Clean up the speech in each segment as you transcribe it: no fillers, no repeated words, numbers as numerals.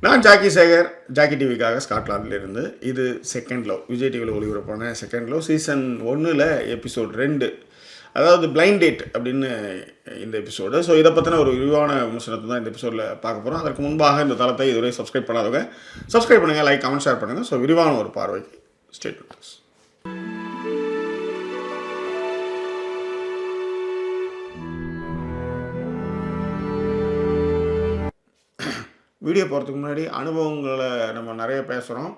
நான் Jackie Sekar, Jackie டிவிக்காக ஸ்காட்லாண்டிலிருந்து. இது second love, Vijay டிவியில் ஒளிபரப்பான செகண்ட் லவ் சீசன் 1 எபிசோட் 2, அதாவது பிளைண்ட் டேட் அப்படின்னு இந்த எபிசோடு. ஸோ இதை பற்றின ஒரு விரிவான விமர்சனத்தை தான் இந்த எபிசோடில் பார்க்க போகிறோம். அதற்கு முன்பாக இந்த தளத்தை இதுவரை சப்ஸ்கிரைப் பண்ணாதவங்க சப்ஸ்கிரைப் பண்ணுங்கள், லைக், கமெண்ட், ஷேர் பண்ணுங்கள். ஸோ விரிவான ஒரு பார்வைக்கு ஸ்டேட் வித். வீடியோ போகிறதுக்கு முன்னாடி அனுபவங்களை நம்ம நிறைய பேசுகிறோம்.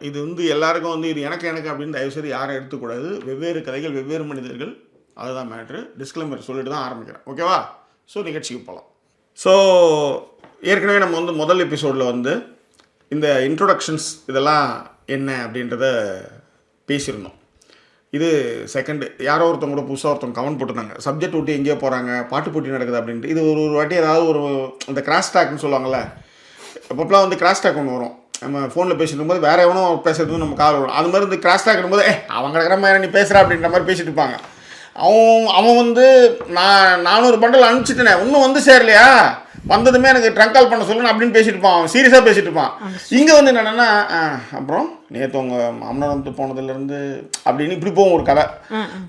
இது எல்லாருக்கும் இது எனக்கு அப்படின்னு தயவுசெய்து யாரும் எடுத்துக்கூடாது. வெவ்வேறு கதைகள், வெவ்வேறு மனிதர்கள், அதுதான் மேட்ரு. டிஸ்க்ளைமர் சொல்லிட்டு தான் ஆரம்பிக்கிறேன், ஓகேவா? ஸோ நிகழ்ச்சிக்கு போகலாம். ஸோ ஏற்கனவே நம்ம முதல் எபிசோடில் இந்த இன்ட்ரொடக்ஷன்ஸ் இதெல்லாம் என்ன அப்படின்றத பேசியிருந்தோம். இது செகண்டு. யாரோ ஒருத்தவங்க கூட புதுசாக ஒருத்தவங்க கமெண்ட் போட்டிருந்தாங்க, சப்ஜெக்ட் விட்டு எங்கேயோ போகிறாங்க, பாட்டு போட்டி நடக்குது அப்படின்ட்டு. இது ஒரு வாட்டி ஏதாவது இந்த கிராஸ் டாக்னு சொல்லுவாங்கள்ல, அப்போலாம் கிராஸ் டாக் ஒன்று வரும். நம்ம ஃபோனில் பேசிட்டு இருக்கும்போது வேறு எவனோ பேசுறது நம்ம கால் வரும். அது மாதிரி இந்த கிராஸ் டாக் இருக்கும்போது அவங்க கிடக்கிற மாதிரி நீ பேசுகிற அப்படின்ற மாதிரி பேசிட்டு இருப்பாங்க. அவன் நான் 400 பண்டல் அனுப்பிச்சிட்டேனே, இன்னும் சேரலையா, வந்ததுமே எனக்கு ட்ரங்க் கால் பண்ண சொல்லணும் அப்படின்னு பேசிட்டு இருப்பான். அவன் சீரியஸாக பேசிட்டு இருப்பான். இங்கே என்னென்னா, அப்புறம் நேற்று உங்கள் மாமனார் போனதுலேருந்து அப்படின்னு இப்படி போகும் ஒரு கதை.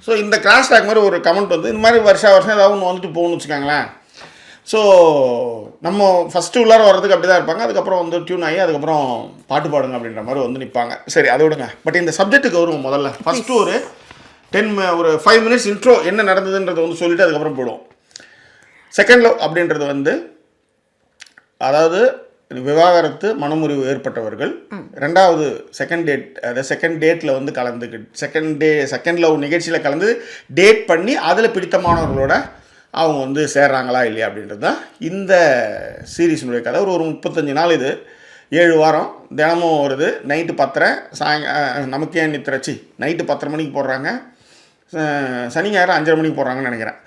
ஸோ இந்த கிராஸ் டாக் மாதிரி ஒரு கமெண்ட் இந்த மாதிரி வருஷம் ஏதாவது ஒன்று போகணும்னு வச்சுக்காங்களேன். ஸோ நம்ம ஃபஸ்ட்டு உள்ளார வர்றதுக்கு அப்படி தான் இருப்பாங்க. அதுக்கப்புறம் டியூன் ஆகி அதுக்கப்புறம் பாட்டு பாடுங்க அப்படின்ற மாதிரி நிற்பாங்க. சரி, அதை விடுங்க. பட் இந்த சப்ஜெக்ட்டுக்கு வருவோம். முதல்ல ஃபஸ்ட்டு ஒரு 5 மினிட்ஸ் இன்ட்ரோ என்ன நடந்ததுன்றதை சொல்லிவிட்டு அதுக்கப்புறம் போடுவோம். செகண்ட் லவ் அப்படின்றது அதாவது விவாகரத்து மனமுறிவு ஏற்பட்டவர்கள், ரெண்டாவது செகண்ட் டேட், அதாவது செகண்ட் டேட்டில் கலந்துக்கிட்டு செகண்ட் லவ் நிகழ்ச்சியில் கலந்து டேட் பண்ணி அதில் பிடித்தமானவர்களோட அவங்க சேர்றாங்களா இல்லையா அப்படின்றது தான் இந்த சீரீஸினுடைய கதை. ஒரு 35 நாள், இது 7 வாரம், தினமும் வருது. நைட்டு 10:30 நமக்கே நித்திரச்சி நைட்டு 10:30 மணிக்கு போடுறாங்க. சனி ஞாயிறு 5:30 மணிக்கு போடுறாங்கன்னு நினைக்கிறேன்.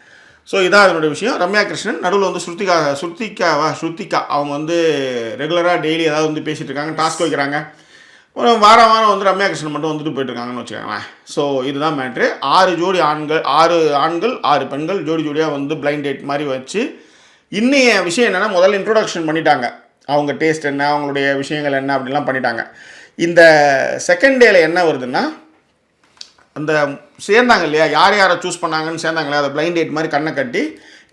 ஸோ இதான் அதனுடைய விஷயம். ரம்யா கிருஷ்ணன் நடுவில் ஸ்ருத்திகா அவங்க ரெகுலராக டெய்லி ஏதாவது பேசிகிட்டு இருக்காங்க, டாஸ்க் வைக்கிறாங்க. ஒரு வாரம் ரம்யா கிருஷ்ணன் மட்டும் போயிட்டுருக்காங்கன்னு வச்சுக்கோங்களேன். ஸோ இதுதான் மேட்ரு. 6 ஜோடி ஆண்கள், 6 பெண்கள் ஜோடியாக பிளைண்ட் டேட் மாதிரி வச்சு இன்னைய விஷயம் என்னென்னா, முதல்ல இன்ட்ரொடக்ஷன் பண்ணிட்டாங்க. அவங்க டேஸ்ட் என்ன, அவங்களுடைய விஷயங்கள் என்ன அப்படிலாம் பண்ணிட்டாங்க. இந்த செகண்ட் டேயில் என்ன வருதுன்னா, அந்த சேர்ந்தாங்க இல்லையா, யாரை சூஸ் பண்ணாங்கன்னு சேர்ந்தாங்க இல்லையா, அதை பிளைண்ட் டேட் மாதிரி கண்ணை கட்டி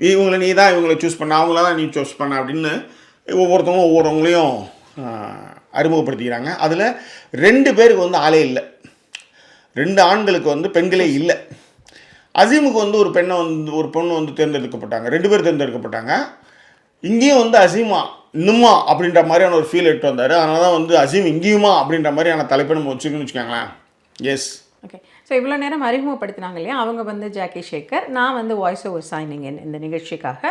இவங்களை சூஸ் பண்ண, அவங்கள தான் நீ சூஸ் பண்ண அப்படின்னு ஒவ்வொருத்தவங்களையும் அறிமுகப்படுத்திக்கிறாங்க. அதில் 2 பேருக்கு ஆளே இல்லை. 2 ஆண்களுக்கு பெண்களே இல்லை. அசீமுக்கு ஒரு பொண்ணு தேர்ந்தெடுக்கப்பட்டாங்க. 2 பேர் தேர்ந்தெடுக்கப்பட்டாங்க. இங்கேயும் அசீமா இன்னுமா அப்படின்ற மாதிரியான ஒரு ஃபீல் எடுத்து வந்தார். அதனால தான் அசீம் இங்கேயுமா அப்படின்ற மாதிரியான தலைப்பை நம்ம வச்சுக்கோங்களேன். S, okay. ஸோ இவ்வளோ நேரம் அறிமுகப்படுத்தினாங்க இல்லையா, அவங்க ஜாக்கி சேகர், நான் வாய்ஸ் ஓவர் சைனிங் இந்த நிகழ்ச்சிக்காக.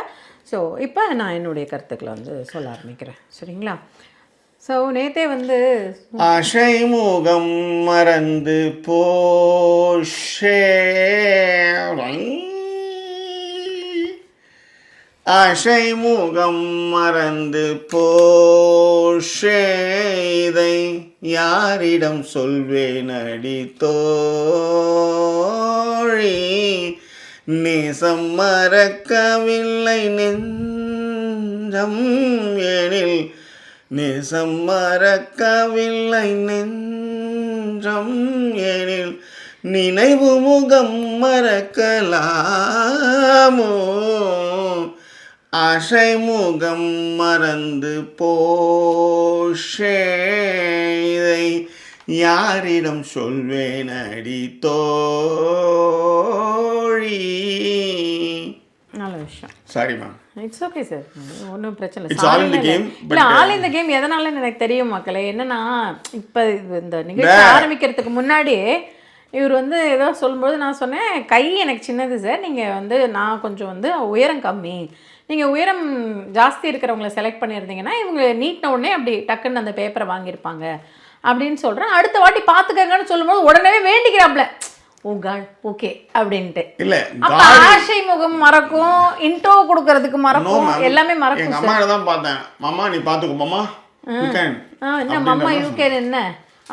ஸோ இப்போ நான் என்னுடைய கருத்துக்களை சொல்ல ஆரம்பிக்கிறேன், சரிங்களா? ஸோ நேற்றே ஆசை முகம் மறந்து போஷே, ஆசை முகம் மறந்து போஷே, இதை யாரிடம் சொல்வேன் அடி தோழி, நேசம் மறக்கவில்லை நெஞ்சம் எனில், நேசம் மறக்கவில்லை நெஞ்சம் எனில், நினைவு முகம் மறக்கலாமோ, ஆசை முகம் மறந்து போஷே, இதை யாரிடம் சொல்வேன் அடி தோழி. நல்ல விஷயம். Sorry ma'am, it's okay sir, ஒன்றும் பிரச்சனை இல்லை. ஆல் இந்த கேம் எதனாலன்னு எனக்கு தெரியும் மக்களே. என்னன்னா, இப்போ இந்த நிகழ்ச்சி ஆரம்பிக்கிறதுக்கு முன்னாடி இவர் ஏதோ சொல்லும்போது நான் சொன்னேன், கை எனக்கு சின்னது சார், நீங்கள் நான் கொஞ்சம் உயரம் கம்மி, நீங்கள் உயரம் ஜாஸ்தி இருக்கிறவங்கள செலக்ட் பண்ணியிருந்தீங்கன்னா இவங்க நீட்டின உடனே அப்படி டக்குன்னு அந்த பேப்பரை வாங்கியிருப்பாங்க அப்படின்னு சொல்கிறேன். அடுத்த வாட்டி பார்த்துக்கங்கன்னு சொல்லும்போது உடனே வேண்டிக்கிறாப்ல, ஓ காட் ஓகே அப்படின்ட்டு. இல்லை, அப்போ ஆசை முகம் மறக்கும், இன்ட்ரோ கொடுக்கறதுக்கு மறக்கும், எல்லாமே மறக்கும். அம்மா தான் பார்த்தேன், மாமா நீ பார்த்துக்கோ மாமா, என்ன மாமா யூகேன் என்ன,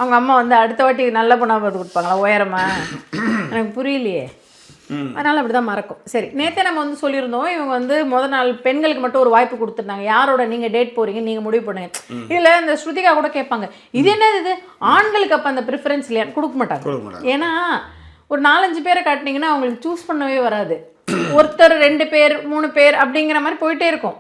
அவங்க அம்மா அடுத்த வாட்டி நல்ல பொண்ணாக பார்த்து கொடுப்பாங்களா உயரமா, எனக்கு புரியலையே. அதனால் அப்படி தான் மறக்கும். சரி, நேற்றே நம்ம வந்து சொல்லியிருந்தோம், இவங்க வந்து முதல் நாள் பெண்களுக்கு மட்டும் ஒரு வாய்ப்பு கொடுத்துருந்தாங்க, யாரோட நீங்கள் டேட் போகிறீங்க நீங்கள் முடிவு பண்ணுங்க. இதில் இந்த ஸ்ருதிகா கூட கேட்பாங்க, இது என்னது இது ஆண்களுக்கு அப்போ அந்த ப்ரிஃபரன்ஸ் இல்லையா, கொடுக்க மாட்டாங்க. ஏன்னா ஒரு 4-5 பேரை காட்டினீங்கன்னா அவங்களுக்கு சூஸ் பண்ணவே வராது. ஒருத்தர் 2 பேர் 3 பேர் அப்படிங்கிற மாதிரி போயிட்டே இருக்கும்.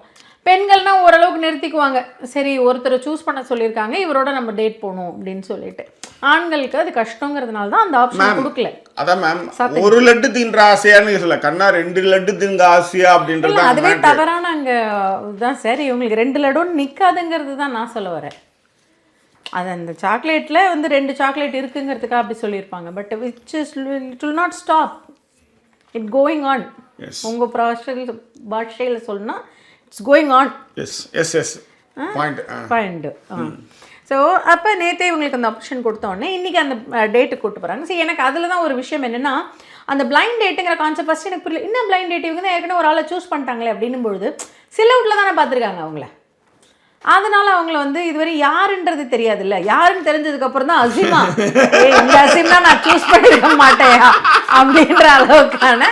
பெண்கள்னா ஓரளவுக்கு நிறுத்திக்குவாங்க, சரி ஒருத்தரை சூஸ் பண்ண சொல்லியிருக்காங்க, இவரோட நம்ம டேட் போகணும் அப்படின்னு சொல்லிட்டு. ஆண்களுக்கு அது கஷ்டங்கிறதுனால தான் அந்த ஆப்ஷன் கொடுக்கல. அதான் மேம், ஒரு லட்டு தின்ற ஆசையான்னு சொல்ல, கண்ணா 2 லட்டு திங்க ஆசையா அப்படின்றது அதுவே தவறான அங்கே தான் சார். இவங்களுக்கு 2 லட்டுன்னு நிற்காதுங்கிறது தான் நான் சொல்ல வரேன். அது அந்த சாக்லேட்டில் வந்து 2 சாக்லேட் இருக்குங்கிறதுக்காக அப்படி சொல்லியிருப்பாங்க. But which is it will not stop it going on. உங்கள் பாஷையில் சொல்லணும்னா it's going on. Point. So அப்போ நேற்றே இவங்களுக்கு அந்த ஆப்ஷன் கொடுத்தோடனே இன்றைக்கி அந்த டேட்டுக்கு கூப்பிட்டு போகிறாங்க. சரி, எனக்கு அதில் தான் ஒரு விஷயம் என்னென்னா, அந்த பிளைண்ட் டேட்டுங்கிற கான்செப்ட் ஃபஸ்ட்டு எனக்கு புரியல. இன்னும் பிளைண்ட் டேட் இவங்க தான் ஏற்கனவே ஒரு ஆளை சூஸ் பண்ணிட்டாங்களே அப்படின்னும் பொழுது சிலவுட்டில் தானே பார்த்துருக்காங்க அவங்கள. அதனால அவங்கள வந்து இதுவரை யாருன்றது தெரியாதுல்ல. யாருன்னு தெரிஞ்சதுக்கப்புறம் தான் அசீமா, இந்த அசீம்னா நான் சூஸ் பண்ணிருக்க மாட்டேயா அப்படின்ற அளவுக்கான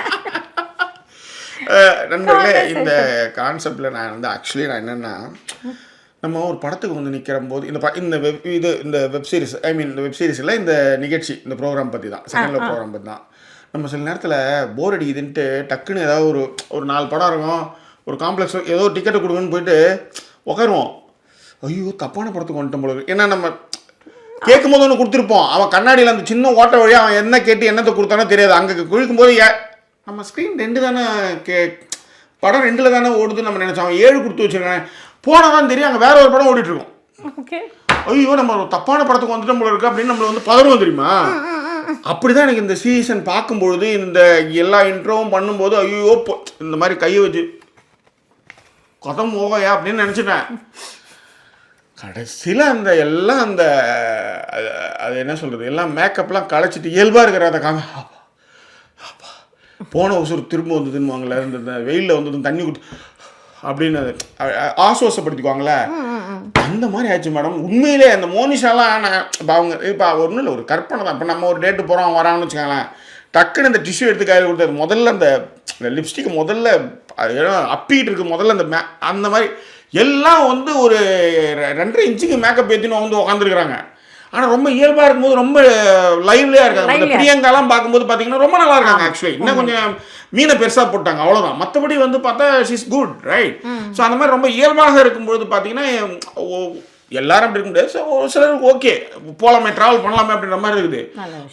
நண்பர்களே. இந்த கான்செப்டில் நான் வந்து ஆக்சுவலி நான் என்னென்னா, நம்ம ஒரு படத்துக்கு வந்து நிற்கிற போது இந்த வெப் சீரிஸ் இந்த வெப் சீரிஸில் இந்த நிகழ்ச்சி இந்த ப்ரோக்ராம் பற்றி தான், செகண்ட் லவ் ப்ரோக்ராம் பற்றி தான். நம்ம சில நேரத்தில் போர் அடிக்குதுன்ட்டு டக்குன்னு ஏதாவது ஒரு 4 படம் இருக்கும், ஒரு காம்ப்ளெக்ஸ் ஏதோ டிக்கெட்டை கொடுங்கன்னு போயிட்டு உட்காருவோம். ஐயோ தப்பான படத்துக்கு வந்துட்டோம் போல. ஏன்னா நம்ம கேட்கும் போது ஒன்று கொடுத்துருப்போம், அவன் கண்ணாடியில் அந்த சின்ன ஓட்ட வழியாக அவன் என்ன கேட்டு என்னத்தை கொடுத்தானோ தெரியாது. அங்கே குழிக்கும்போது நம்ம ஸ்க்ரீன் 2 தானே படம் 2 தானே ஓடுது நம்ம நினச்சோம். அவன் 7 கொடுத்து வச்சுருக்காங்க, போனால் தான் தெரியும் அங்கே வேற ஒரு படம் ஓடிட்டுருக்கோம். ஐயோ நம்ம ஒரு தப்பான படத்துக்கு வந்துட்டோம் போல இருக்கு அப்படின்னு நம்மளை வந்து பதறுவோம் தெரியுமா. அப்படிதான் எனக்கு இந்த சீசன் பார்க்கும்பொழுது இந்த எல்லா இன்ட்ரோவும் பண்ணும்போது ஐயோ இந்த மாதிரி கையை வச்சு கதம் ஓகையா அப்படின்னு நினச்சிட்டேன். கடைசியில் அந்த எல்லாம் அந்த அது என்ன சொல்கிறது, எல்லாம் மேக்கப்லாம் களைச்சிட்டு இயல்பாக இருக்கிற அதை போன உசுறு திரும்ப வந்ததுன்னுவாங்களே, இந்த வெயிலில் வந்தது தண்ணி கொடுத்து அப்படின்னு ஆசுவாசப்படுத்திக்குவாங்களே, அந்த மாதிரி ஆச்சு மேடம். உண்மையிலே அந்த மோனிஷாலாம் நான் இப்போ ஒன்றும் இல்லை, ஒரு கற்பனை தான். இப்போ நம்ம ஒரு டேட்டு போகிறோம் வரான்னு வச்சுக்கோங்களேன், டக்குன்னு இந்த டிஷ்யூ எடுத்து கையில் கொடுத்தது முதல்ல அந்த லிப்ஸ்டிக் முதல்ல அப்பிட்டு இருக்கு முதல்ல அந்த மாதிரி எல்லாம் வந்து ஒரு 2.5 இன்ச்சுக்கு மேக்கப் ஏற்றின்னு வந்து உட்காந்துருக்குறாங்க. ஆனால் ரொம்ப இயல்பாக இருக்கும்போது ரொம்ப லைவ்லியாக இருக்காங்க. இந்த பிரியங்காலாம் பார்க்கும்போது பார்த்தீங்கன்னா ரொம்ப நல்லா இருக்காங்க. ஆக்சுவலி இன்னும் கொஞ்சம் மீனை பெருசாக போட்டாங்க, அவ்வளோதான். மற்றபடி வந்து பார்த்தா ஷீஸ் குட் ரைட். ஸோ அந்த மாதிரி ரொம்ப இயல்பாக இருக்கும்பொழுது பார்த்தீங்கன்னா எல்லாரும் அப்படி இருக்க முடியாது. ஸோ ஒரு சிலருக்கு ஓகே போகலாமே, ட்ராவல் பண்ணலாமே அப்படின்ற மாதிரி இருக்குது.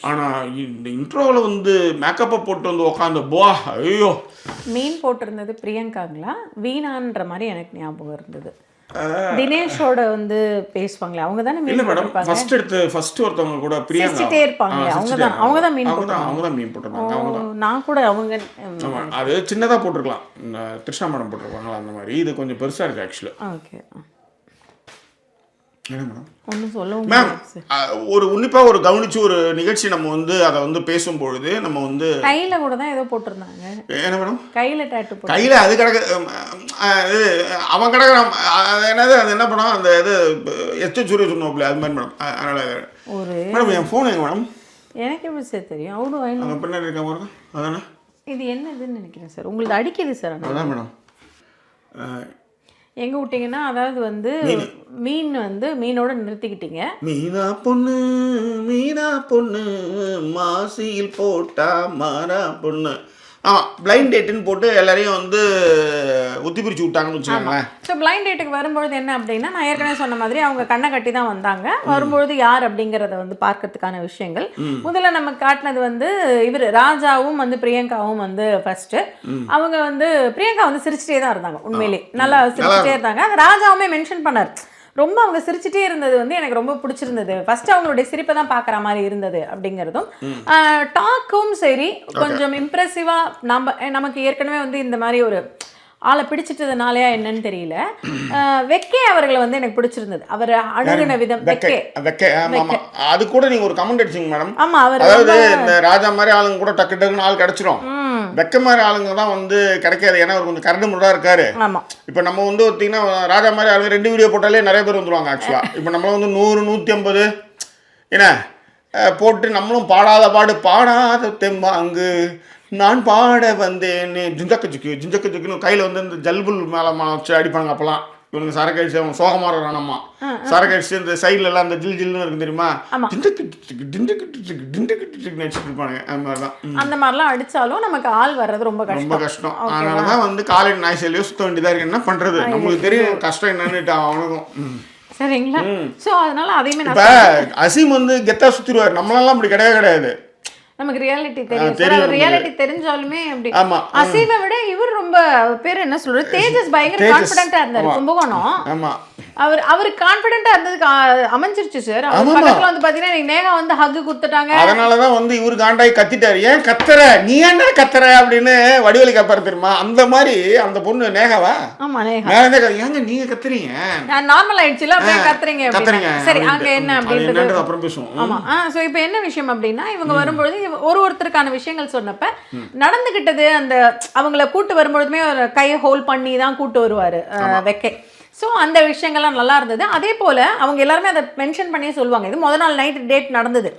ஆனால் இந்த இன்ட்ரோவில் வந்து மேக்கப்பை போட்டு வந்து உட்காந்து ஐயோ. மீன் போட்டிருந்தது பிரியங்காங்களா வீணான்ற மாதிரி எனக்கு ஞாபகம் இருந்தது. தினேஷோட வந்து பேசுவாங்களே அவங்க தானே மீன் போட்டிருப்பாங்க. ஃபர்ஸ்ட் ஒருத்தவங்க கூட பிரியங்கா இருப்பாங்க, அவங்க தான் மீன் போட்டிருந்தாங்க. நான் கூட அவங்க அது சின்னதாக போட்டிருக்கலாம், கிருஷ்ணா மேடம் போட்டிருப்பாங்களா அந்த மாதிரி. இது கொஞ்சம் பெருசாக இருக்குது ஆக்சுவலி. ஓகே மேம், ஒரு உன்னிப்பாக ஒரு கவனிச்சு ஒரு நிகழ்ச்சி நம்ம வந்து அதை வந்து பேசும்பொழுது நம்ம வந்து கையில கூட தான் ஏதோ போட்டிருந்தாங்க. என்ன மேடம் கையில டாட்டூ கையில அது கிடக்கு, அவன் கிடக்குறான். அது என்னது, அது என்ன படம், அந்த இது எஸ்டி சூரிய சொன்னோம்ல அது மாதிரி மேடம். அதனால ஒரு மேடம் என் ஃபோன் எங்க மேடம், எனக்கு எப்படி சார் தெரியும்? அவ்வளோ பின்னாடி இருக்க பாருங்க. அதானே இது என்னதுன்னு நினைக்கிறேன் சார். உங்களுக்கு அடிக்குது சார். அதான் மேடம் எங்கே விட்டீங்கன்னா, அதாவது வந்து மீன் வந்து மீனோட நிறுத்திக்கிட்டீங்க. மீனா பொண்ணு மாசியில் போட்டா மாறா பொண்ணு. ஆமாம், பிளைண்ட் டேட்டுன்னு போட்டு எல்லாரையும் வந்து ஒத்தி பிரிச்சு விட்டாங்கன்னு வச்சுக்கோங்களேன். ஸோ பிளைண்ட் டேட்டுக்கு வரும்பொழுது என்ன அப்படின்னா, நான் ஏற்கனவே சொன்ன மாதிரி அவங்க கண்ணை கட்டி தான் வந்தாங்க. வரும்பொழுது யார் அப்படிங்கிறத வந்து பார்க்கறதுக்கான விஷயங்கள் முதல்ல நம்ம காட்டினது வந்து இவர் ராஜாவும் வந்து பிரியங்காவும் வந்து ஃபர்ஸ்ட்டு. அவங்க வந்து பிரியங்கா வந்து சிரிச்சிட்டே தான் இருந்தாங்க, உண்மையிலே நல்லா சிரிச்சிட்டே இருந்தாங்க. அந்த ராஜாவுமே மென்ஷன் பண்ணார், ரொம்ப அவங்க சிரிச்சிட்டே இருந்தது வந்து எனக்கு ரொம்ப பிடிச்சிருந்தது. ஃபர்ஸ்ட் அவங்களுடைய சிரிப்பை தான் பார்க்குற மாதிரி இருந்தது அப்படிங்கிறதும், டாக்கும் சரி கொஞ்சம் இம்ப்ரெசிவாக. நமக்கு ஏற்கனவே வந்து இந்த மாதிரி ஒரு ஆளை பிடிச்சிட்டதுனாலயா என்னன்னு தெரியல, வெக்கே அவர்களை வந்து எனக்கு பிடிச்சிருந்தது. அவர் அணுகுன விதம் வெக்கே. அது கூட நீங்க ஒரு கமெண்ட் அடிச்சிங்க மேடம். ஆமா, அவர் அதாவது இந்த ராஜா மாதிரி ஆளுங்க கூட டக்கு டக்குன்னு ஆள் கிடைச்சிரும், வெக்க மாதிரி ஆளுங்க தான் வந்து கிடைக்காது. ஏன்னா அவர் கொஞ்சம் கரண்டு முறையாக இருக்காரு. இப்போ நம்ம வந்து பார்த்தீங்கன்னா ராஜா மாதிரி ஆளுங்க 2 வீடியோ போட்டாலே நிறைய பேர் வந்துருவாங்க ஆக்சுவலாக. இப்போ நம்மள வந்து 100 150 என்ன போட்டு நம்மளும் பாடாத பாடு பாடாத தெம்பாங்கு நான் பாட வந்தேன் ஜிஞ்சக்கு கையில் வந்து இந்த ஜல்புல் மேலே வச்சு அடிப்பாங்க அப்போலாம். இவனுக்கு சரக்கு அடிச்சு அவங்க சோகமாக ரானம்மா சரக்கு அடிச்சு இந்த சைடில் எல்லாம் அந்த ஜில் ஜில்னு இருக்கும் தெரியுமா, அடிச்சுட்டு இருப்பாங்க. அந்த மாதிரி தான். அந்த மாதிரிலாம் அடிச்சாலும் நமக்கு ஆள் வர்றது ரொம்ப கஷ்டம். அதனால தான் வந்து காலையில் நாய்சலையோ சுத்த வேண்டியதாக இருக்கு. என்ன பண்ணுறது, நம்மளுக்கு தெரியும் கஷ்டம் என்னன்னுட்டு அவனுக்கும். சரிங்களா. ஸோ அதனால அதையுமே இப்போ அசீம் வந்து கெத்தா சுற்றிடுவார், நம்மளெல்லாம் அப்படி கிடையாது. நமக்கு ரியாலிட்டி தெரியும். ரியாலிட்டி தெரிஞ்சாலுமே அப்படி அசீமை விட இவர் ரொம்ப பேர் என்ன சொல்றது, தேஜஸ் பயங்கர கான்ஃபிடென்ட்டா இருந்தாரு கும்பகோணம். அவர் கான்ஃபிடென்ட்டா இருந்ததுக்கு அமைஞ்சிருச்சு சார். அவர் பக்கத்துல வந்து பாத்தீங்கன்னா நீங்க நேகா வந்து ஹக் குடுத்துட்டாங்க. அதனாலதான் வந்து இவரு காண்டாய் கத்திட்டாரு, ஏன் கத்துற நீ என்ன கத்துற அப்படின்னு வடிவலி கப்பாரு தெரியுமா. அந்த மாதிரி அந்த பொண்ணு நேகாவா, ஆமா நேகா ஏங்க நீங்க கத்துறீங்க, நான் நார்மல் ஆயிடுச்சுல அப்படியே கத்துறீங்க. சரி அங்க என்ன அப்படின்றது அப்புறம் பேசுவோம். ஆமா. சோ இப்போ என்ன விஷயம் அப்படின்னா இவங்க வரும்பொழுது ஒருத்தருக்கான விஷயங்கள் சொன்னப்ப நடந்துகிட்டது, அந்த அவங்கள கூட்டு வரும்பொழுதுமே ஒரு கையை ஹோல்ட் பண்ணி தான் கூட்டு வருவாரு வெக்கை. ஸோ அந்த விஷயங்கள்லாம் நல்லா இருந்தது. அதே போல் அவங்க எல்லாருமே அதை மென்ஷன் பண்ணியே சொல்லுவாங்க. இது முதல் நாள் நைட் டேட் நடந்தது.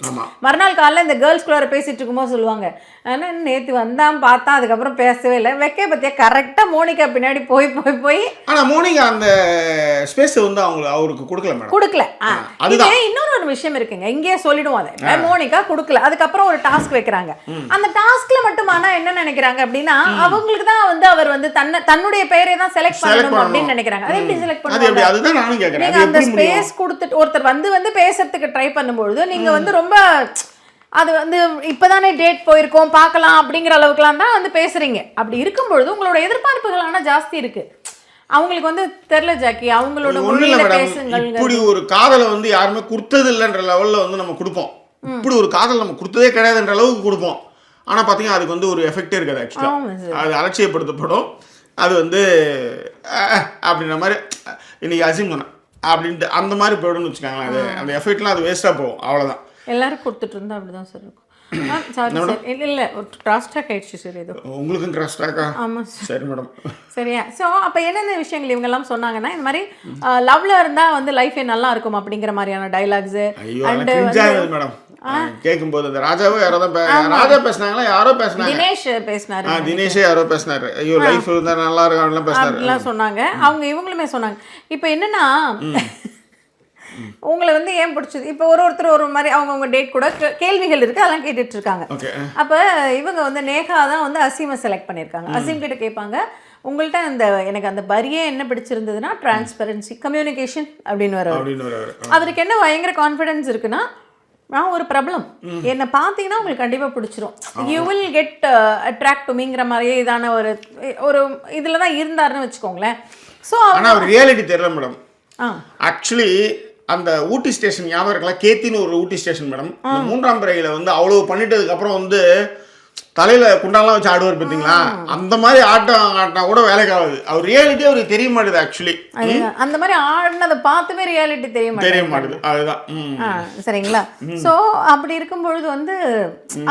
மறுநாள் காலையில் இந்த கேர்ள்ஸ்குள்ளார பேசிகிட்டு இருக்கும்போது சொல்லுவாங்க, ஆனால் நேற்று வந்தான் பார்த்தா அதுக்கப்புறம் பேசவே இல்லை. வெக்கையை பற்றியா கரெக்டாக மோனிகா பின்னாடி போய் ஆனால் மோனிகா அந்த ஸ்பேஸ் வந்து அவருக்கு கொடுக்கல. இது இன்னொரு விஷயம் இருக்குங்க, இங்கேயே சொல்லிடுவோம். அதை மோனிகா கொடுக்கல. அதுக்கப்புறம் ஒரு டாஸ்க் வைக்கிறாங்க. அந்த டாஸ்க்ல மட்டும் ஆனால் என்ன நினைக்கிறாங்க அப்படின்னா அவங்களுக்கு தான் வந்து அவர் வந்து தன்னுடைய பெயரை தான் செலக்ட் பண்ணணும் அப்படின்னு நினைக்கிறாங்க. அது எப்படி நீங்க அந்த ஸ்பேஸ் கொடுத்துட்டு ஒருத்தர் வந்து பேசுறதுக்கு ட்ரை பண்ணும்பொழுது நீங்க வந்து ரொம்ப அது வந்து இப்பதானே டேட் போயிருக்கோம் பார்க்கலாம் அப்படிங்கிற அளவுக்குலாம் தான் வந்து பேசுறீங்க. அப்படி இருக்கும்பொழுது உங்களோட எதிர்பார்ப்புகள் ஆனால் ஜாஸ்தி இருக்கு. அவங்களுக்கு வந்து தெரியல ஜாக்கி, அவங்களோட மொழியில பேசுங்கள். இப்படி ஒரு காதலை வந்து யாருமே கொடுத்தது இல்லைன்ற லெவல்ல வந்து நம்ம கொடுப்போம். இப்படி ஒரு காதல் நம்ம கொடுத்ததே கிடையாதுன்ற அளவுக்கு கொடுப்போம். ஆனால் பார்த்தீங்கன்னா அதுக்கு வந்து ஒரு எஃபெக்டே இருக்காது. ஆக்சுவலாக அது அலட்சியப்படுத்தப்படும். அது வந்து அப்படின்ற மாதிரி இன்னைக்கு அசீம் சொன்னேன் அப்படின்ட்டு அந்த மாதிரி போய்டுன்னு வச்சுக்காங்களேன். அது அந்த எஃபெக்ட்லாம் அது வேஸ்ட்டாக போகும். அவ்வளோதான். எல்லாரும் கொடுத்துட்டு இருந்தா அப்படிதான் சார் இருக்கும். சாரி சார், இல்லை ஒரு கிராஸ்டாக் ஆயிடுச்சு சார். இது உங்களுக்கும் கிராஸ்டாக்கா? ஆமாம் சரி மேடம். சரியா. ஸோ அப்போ என்னென்ன விஷயங்கள் இவங்கெல்லாம் சொன்னாங்கன்னா இந்த மாதிரி லவ்ல இருந்தால் வந்து லைஃபே நல்லா இருக்கும் அப்படிங்கிற மாதிரியான டைலாக்ஸு. அண்ட் மேடம் கேட்கும்போது அந்த ராஜாவோ யாரோ தான் ராஜா பேசினாங்களா, யாரோ பேசினாங்க, தினேஷ் பேசினாரு, தினேஷே யாரோ பேசினாரு, ஐயோ லைஃப் இருந்தா நல்லா இருக்கும் பேசினாரு சொன்னாங்க. அவங்க இவங்களுமே சொன்னாங்க. இப்போ என்னன்னா உங்களை வந்து ஏன் பிடிச்சது, இப்போ ஒருத்தர் ஒரு மாதிரி அவங்க டேட் கூட கேள்விகள் இருக்கு, அதெல்லாம் கேட்டுட்டு இருக்காங்க. அப்போ இவங்க வந்து நேகா தான் வந்து அசீமை செலக்ட் பண்ணியிருக்காங்க. அசீம் கிட்ட கேட்பாங்க, உங்கள்கிட்ட அந்த எனக்கு அந்த வரியே என்ன பிடிச்சிருந்ததுன்னா டிரான்ஸ்பரன்சி, கம்யூனிகேஷன் அப்படின்னு வர அவருக்கு என்ன பயங்கர கான்ஃபிடன்ஸ் இருக்குன்னா நான் ஒரு ப்ராப்ளம் என்னை பார்த்தீங்கன்னா உங்களுக்கு கண்டிப்பாக பிடிச்சிரும், யூ வில் கெட் அட்ராக்ட் டுமிங்கிற மாதிரியே இதான ஒரு இதில் தான் இருந்தாருன்னு வச்சுக்கோங்களேன். ஸோ ஆனால் ரியாலிட்டி தெரியல மேடம். ஆக்சுவலி அந்த ஊட்டி ஸ்டேஷன் ஞாபகம் இருக்கலாம், கேத்தின்னு ஒரு ஊட்டி ஸ்டேஷன் மேடம். மூன்றாம் பிறையில் வந்து அவ்வளோ பண்ணிட்டதுக்கு அப்புறம் வந்து தலையில குண்டாலாம் வச்சு ஆடுவார் பார்த்தீங்களா, அந்த மாதிரி ஆட்டம் ஆட்டினா கூட வேலைக்கு ஆகுது. அவர் ரியாலிட்டி அவருக்கு தெரிய மாட்டுது. ஆக்சுவலி அந்த மாதிரி ஆடினதை பார்த்துமே ரியாலிட்டி தெரிய மாட்டுது. அதுதான் சரிங்களா. ஸோ அப்படி இருக்கும் பொழுது வந்து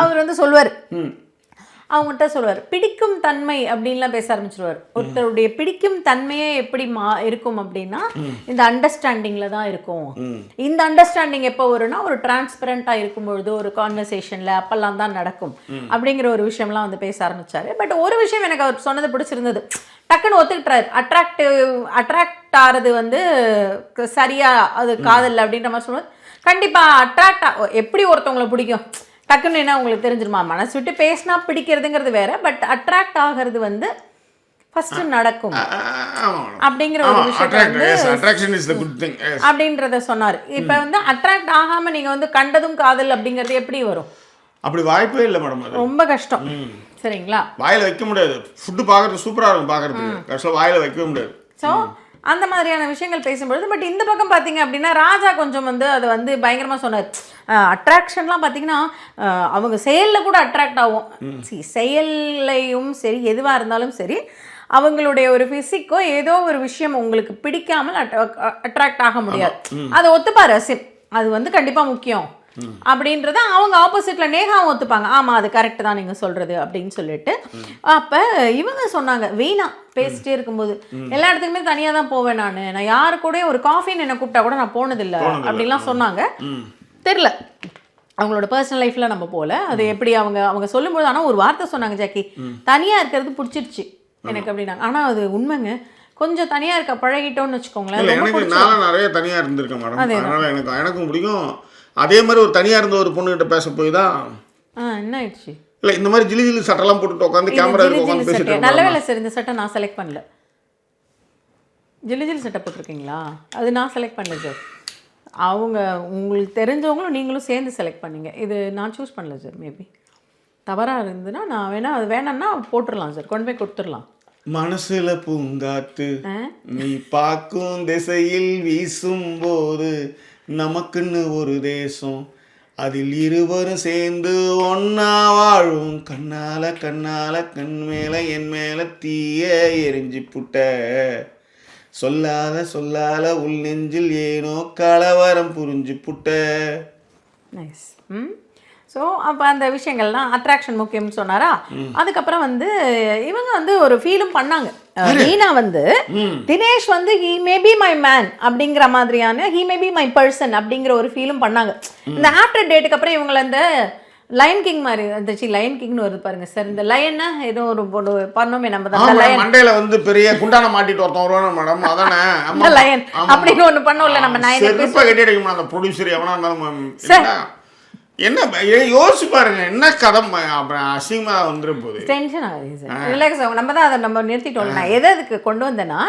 அவர் வந்து சொல்லுவார், அவங்ககிட்ட சொல்லுவார் பிடிக்கும் தன்மை அப்படின்லாம் பேச ஆரம்பிச்சிருவார். ஒருத்தருடைய பிடிக்கும் தன்மையே எப்படி இருக்கும் அப்படின்னா இந்த அண்டர்ஸ்டாண்டிங்ல தான் இருக்கும். இந்த அண்டர்ஸ்டாண்டிங் எப்போ வரும்னா ஒரு டிரான்ஸ்பரண்டா இருக்கும்பொழுது ஒரு கான்வர்சேஷன்ல அப்பெல்லாம் தான் நடக்கும் அப்படிங்கிற ஒரு விஷயம்லாம் வந்து பேச ஆரம்பிச்சாரு. பட் ஒரு விஷயம் எனக்கு அவர் சொன்னது பிடிச்சிருந்தது, டக்குன்னு ஒத்துக்கிட்டாரு. அட்ராக்ட் ஆகிறது வந்து சரியா அது காதல் அப்படின்ற மாதிரி சொல்லுவது. கண்டிப்பா அட்ராக்ட் எப்படி ஒருத்தவங்களை பிடிக்கும் டக்குன்னு என்ன உங்களுக்கு தெரிஞ்சிருமா, மனசு விட்டு பேசினா பிடிக்கிறதுங்கிறது வேற, பட் அட்ராக்ட் ஆகிறது வந்து ஃபர்ஸ்ட் நடக்கும் அப்படிங்கிற ஒரு விஷயம் அப்படின்றத சொன்னார். இப்போ வந்து அட்ராக்ட் ஆகாம நீங்க வந்து கண்டதும் காதல் அப்படிங்கிறது எப்படி வரும்? அப்படி வாய்ப்பே இல்லை மேடம். ரொம்ப கஷ்டம். சரிங்களா, வாயில வைக்க முடியாது. ஃபுட்டு பார்க்கறது சூப்பரா இருக்கும், பார்க்கறதுக்கு கஷ்டம், வாயில வைக்கவே முடியாது. ஸோ அந்த மாதிரியான விஷயங்கள் பேசும்பொழுது பட் இந்த பக்கம் பார்த்தீங்க அப்படின்னா ராஜா கொஞ்சம் வந்து அதை வந்து பயங்கரமாக சொன்னார். அட்ராக்ஷன்லாம் பார்த்தீங்கன்னா அவங்க செயலில் கூட அட்ராக்ட் ஆகும். செயல்லையும் சரி எதுவாக இருந்தாலும் சரி அவங்களுடைய ஒரு ஃபிசிக்கோ ஏதோ ஒரு விஷயம் உங்களுக்கு பிடிக்காமல் அட்ராக்ட் ஆக முடியாது. அதை ஒத்துப்பார் அசீம், அது வந்து கண்டிப்பாக முக்கியம் அப்படின்றத அவங்க ஆப்போசிட்ல நேகாவும் ஒத்துப்பாங்க. ஆமா அது கரெக்ட் தான் நீங்க சொல்றது அப்படின்னு சொல்லிட்டு அப்ப இவங்க சொன்னாங்க, வீணா பேசிட்டே இருக்கும்போது எல்லா இடத்துக்குமே தனியா தான் போவேன், நான் யாரு கூட ஒரு காஃபின்னு என்ன கூப்பிட்டா கூட நான் போனதில்லை அப்படின்லாம் சொன்னாங்க. தெரியல அவங்களோட பர்சனல் லைஃப்பில் நம்ம போகல. அது எப்படி அவங்க சொல்லும்போது ஆனால் ஒரு வார்த்தை சொன்னாங்க, ஜாக்கி தனியாக இருக்கிறது பிடிச்சிருச்சு எனக்கு அப்படின்னாங்க. ஆனால் அது உண்மைங்க. கொஞ்சம் தனியாக இருக்க பழகிட்டோன்னு வச்சுக்கோங்களேன். எனக்கு நான் நிறைய தனியாக இருந்திருக்கேன் மேடம். அதனால் எனக்கும் பிடிக்கும். அதே மாதிரி ஒரு தனியாக இருந்த ஒரு பொண்ணுகிட்ட பேச போய் தான் என்ன ஆயிடுச்சு. இல்லை இந்த மாதிரி ஜிலி ஜிலி சட்டெல்லாம் போட்டுட்டு உட்காந்து கேமரா உட்காந்து பேசிட்டு. நல்ல வேலை சார், இந்த சட்டை நான் செலக்ட் பண்ணல. ஜிலி ஜிலி சட்டை போட்டிருக்கீங்களா? அது நான் செலக்ட் பண்ணல சார். உங்களுக்கு தெரிஞ்சவங்களும் நீங்களும் சேர்ந்து செலக்ட் பண்ணீங்க. இது நான் சூஸ் பண்ணல சார். மேபி தவறாக இருந்ததுன்னா நான் அது வேணான்னா போட்டுடலாம் சார், கொண்டு போய் கொடுத்துடலாம். மனசுல பூங்காத்து நீ பார்க்கும் திசையில் வீசும் போது நமக்குன்னு ஒரு தேசம், அதில் இருவரும் சேர்ந்து ஒன்னா வாழும். கண்ணால கண் மேல என் மேல தீய எரிஞ்சு புட்ட, சொல்லாத உள் நெஞ்சில் ஏனோ கலவரம் புரிஞ்சு புட்ட. நைஸ். ஸோ அப்போ அந்த விஷயங்கள்லாம் அட்ராக்ஷன் முக்கியம்னு சொன்னாரா. அதுக்கப்புறம் இவங்க ஒரு ஃபீலும் பண்ணாங்க. Meena Dinesh he may be my man அப்படிங்கிற மாதிரியான, he may be my person அப்படிங்கிற ஒரு ஃபீலும் பண்ணாங்க. இந்த ஆஃப்டர் டேட்டுக்கு அப்புறம் இவங்களை அந்த லயன் கிங் மாதிரி இருந்துச்சு. லயன் கிங்னு வருது பாருங்க சார். இந்த லயன்னா ஏதோ ஒரு பண்ணோமே நம்ம தான் மண்டையில பெரிய குண்டான மாட்டிட்டு ஒருத்தன் வருவானே மேடம், அதானே லயன் அப்படின்னு ஒன்று பண்ணோம்ல நம்ம. நான் கட்டிடுமா அந்த ப்ரொடியூசர் எவனா இருந்தாலும் என்ன யோசிச்சு பாருங்க, என்ன கதை அப்புறம் அசிங்கமா வந்துடும் போது டென்ஷன் ஆகுது சார். ரிலாக்ஸ் ஆகும். நம்ம தான் அதை நம்ம நிறுத்திட்டோம். நான் எதுக்கு கொண்டு வந்தேன்னா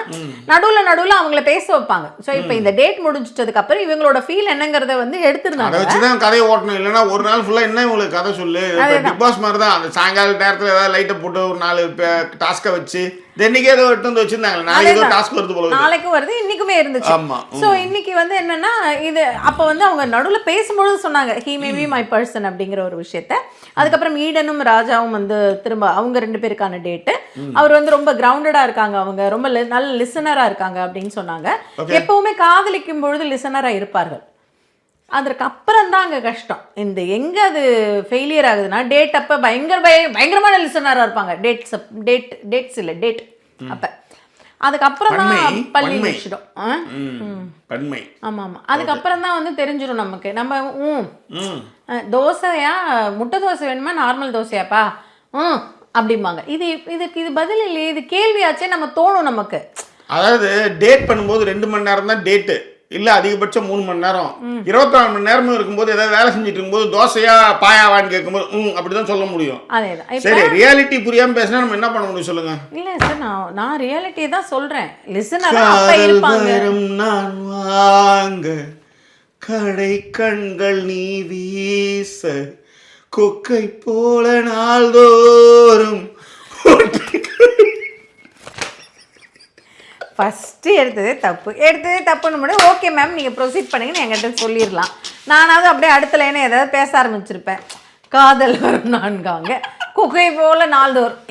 நடுவில் அவங்கள பேச வைப்பாங்க. ஸோ இப்போ இந்த டேட் முடிஞ்சிட்டதுக்கு அப்புறம் இவங்களோட ஃபீல் என்னங்கிறத எடுத்துருந்தாங்க. அதை வச்சு தான் கதையை ஓட்டணும். இல்லைன்னா ஒரு நாள் ஃபுல்லாக என்ன இவங்களுக்கு கதை சொல்லு. பிக் பாஸ் மாதிரி தான். அந்த சாயங்கால நேரத்தில் ஏதாவது லைட்டை போட்டு ஒரு 4 டாஸ்கை வச்சு இன்னைக்கு ஏதோ எடுத்து வந்து வச்சிருந்தாங்க. நாளைக்கு ஏதோ டாஸ்க் வருது போல, நாளைக்கும் வருது, இன்னைக்குமே இருந்துச்சு. ஸோ இன்னைக்கு என்னன்னா இது அப்போ அவங்க நடுவில் பேசும்பொழுது சொன்னாங்க he may be my person அப்படிங்கிற ஒரு விஷயத்த. அதுக்கப்புறம் ஈடனும் ராஜாவும் திரும்ப அவங்க 2 பேருக்கான டேட்டு. அவர் ரொம்ப கிரவுண்டடா இருக்காங்க, அவங்க ரொம்ப நல்ல லிசனரா இருக்காங்க அப்படின்னு சொன்னாங்க. எப்பவுமே காதலிக்கும் பொழுது லிசனரா இருப்பார்கள். அதற்கு அப்புறம் தான் அங்கே கஷ்டம். எங்கே அது ஃபெயிலியர் ஆகுதுன்னா டேட் அப்போ பயங்கரமான லிசனராக இருப்பாங்க. டேட்ஸ் இல்லை டேட் அப்போ. அதுக்கப்புறம் தான் பள்ளி விஷயம். ஆமாம். அதுக்கப்புறம் தான் தெரிஞ்சிடும் நமக்கு. நம்ம தோசையா முட்டை தோசை வேணுமா நார்மல் தோசையாப்பா அப்படிம்பாங்க. இதுக்கு பதில் இல்லையே, இது கேள்வியாச்சே நம்ம தோணும் நமக்கு. அதாவது டேட் பண்ணும்போது 2 மணி நேரம் தான் டேட்டு, இல்ல அதிகபட்சம் 3 மணி நேரம். 24 மணி நேரமும் இருக்கும்போது ஏதாவது வேலை செஞ்சுட்டு இருக்கும்போது தோசையா பாயாவான்னு கேட்கும்போது அப்படின்னு சொல்ல முடியும். சரி, ரியாலிட்டி புரியாம பேசினா நம்ம என்ன பண்ண முடியும் சொல்லுங்க. இல்ல சார், நான் ரியாலிட்டியை தான் சொல்றேன். லிசனரா அப்ப இருப்பாங்க. நான் வாங்க கடை கண்கள் நீ வீச கொக்கை போல நாள்தோறும் ஃபஸ்ட்டு எடுத்ததே தப்புன்னு முடியும். ஓகே மேம் நீங்கள் ப்ரொசீட் பண்ணுங்கன்னு என்கிட்ட சொல்லிடலாம். நானாவது அப்படியே அடுத்த லைனை ஏதாவது பேச ஆரம்பிச்சிருப்பேன். காதல் வரும் நான்காங்க குகை போல நாள்தோறும்.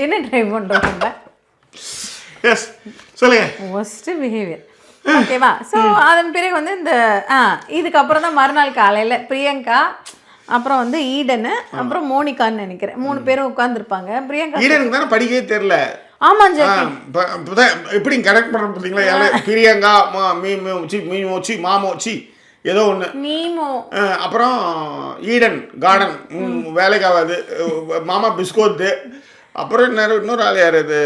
என்ன ட்ரை பண்ணுறோம் நம்ம? Worst behaviour. ஓகேவா? ஸோ அதன் பிறகு இந்த இதுக்கப்புறம் தான் மறுநாள் காலையில் பிரியங்கா, அப்புறம் ஈடனு, அப்புறம் மோனிகான்னு நினைக்கிறேன் 3 பேரும் உட்காந்துருப்பாங்க. பிரியங்கா ஈடனுக்கு தானே படிக்கவே தெரியல. ஆமா எப்படி கரெக்ட் பண்ண பார்த்தீங்களா? பிரியங்கா மீமோச்சி மாமோச்சி ஏதோ ஒன்று மீமோ, அப்புறம் ஈடன் கார்டன் வேலைக்கு ஆகாது, மாமா பிஸ்கோத்து, அப்புறம் இன்னொரு ஆள் யார்? அது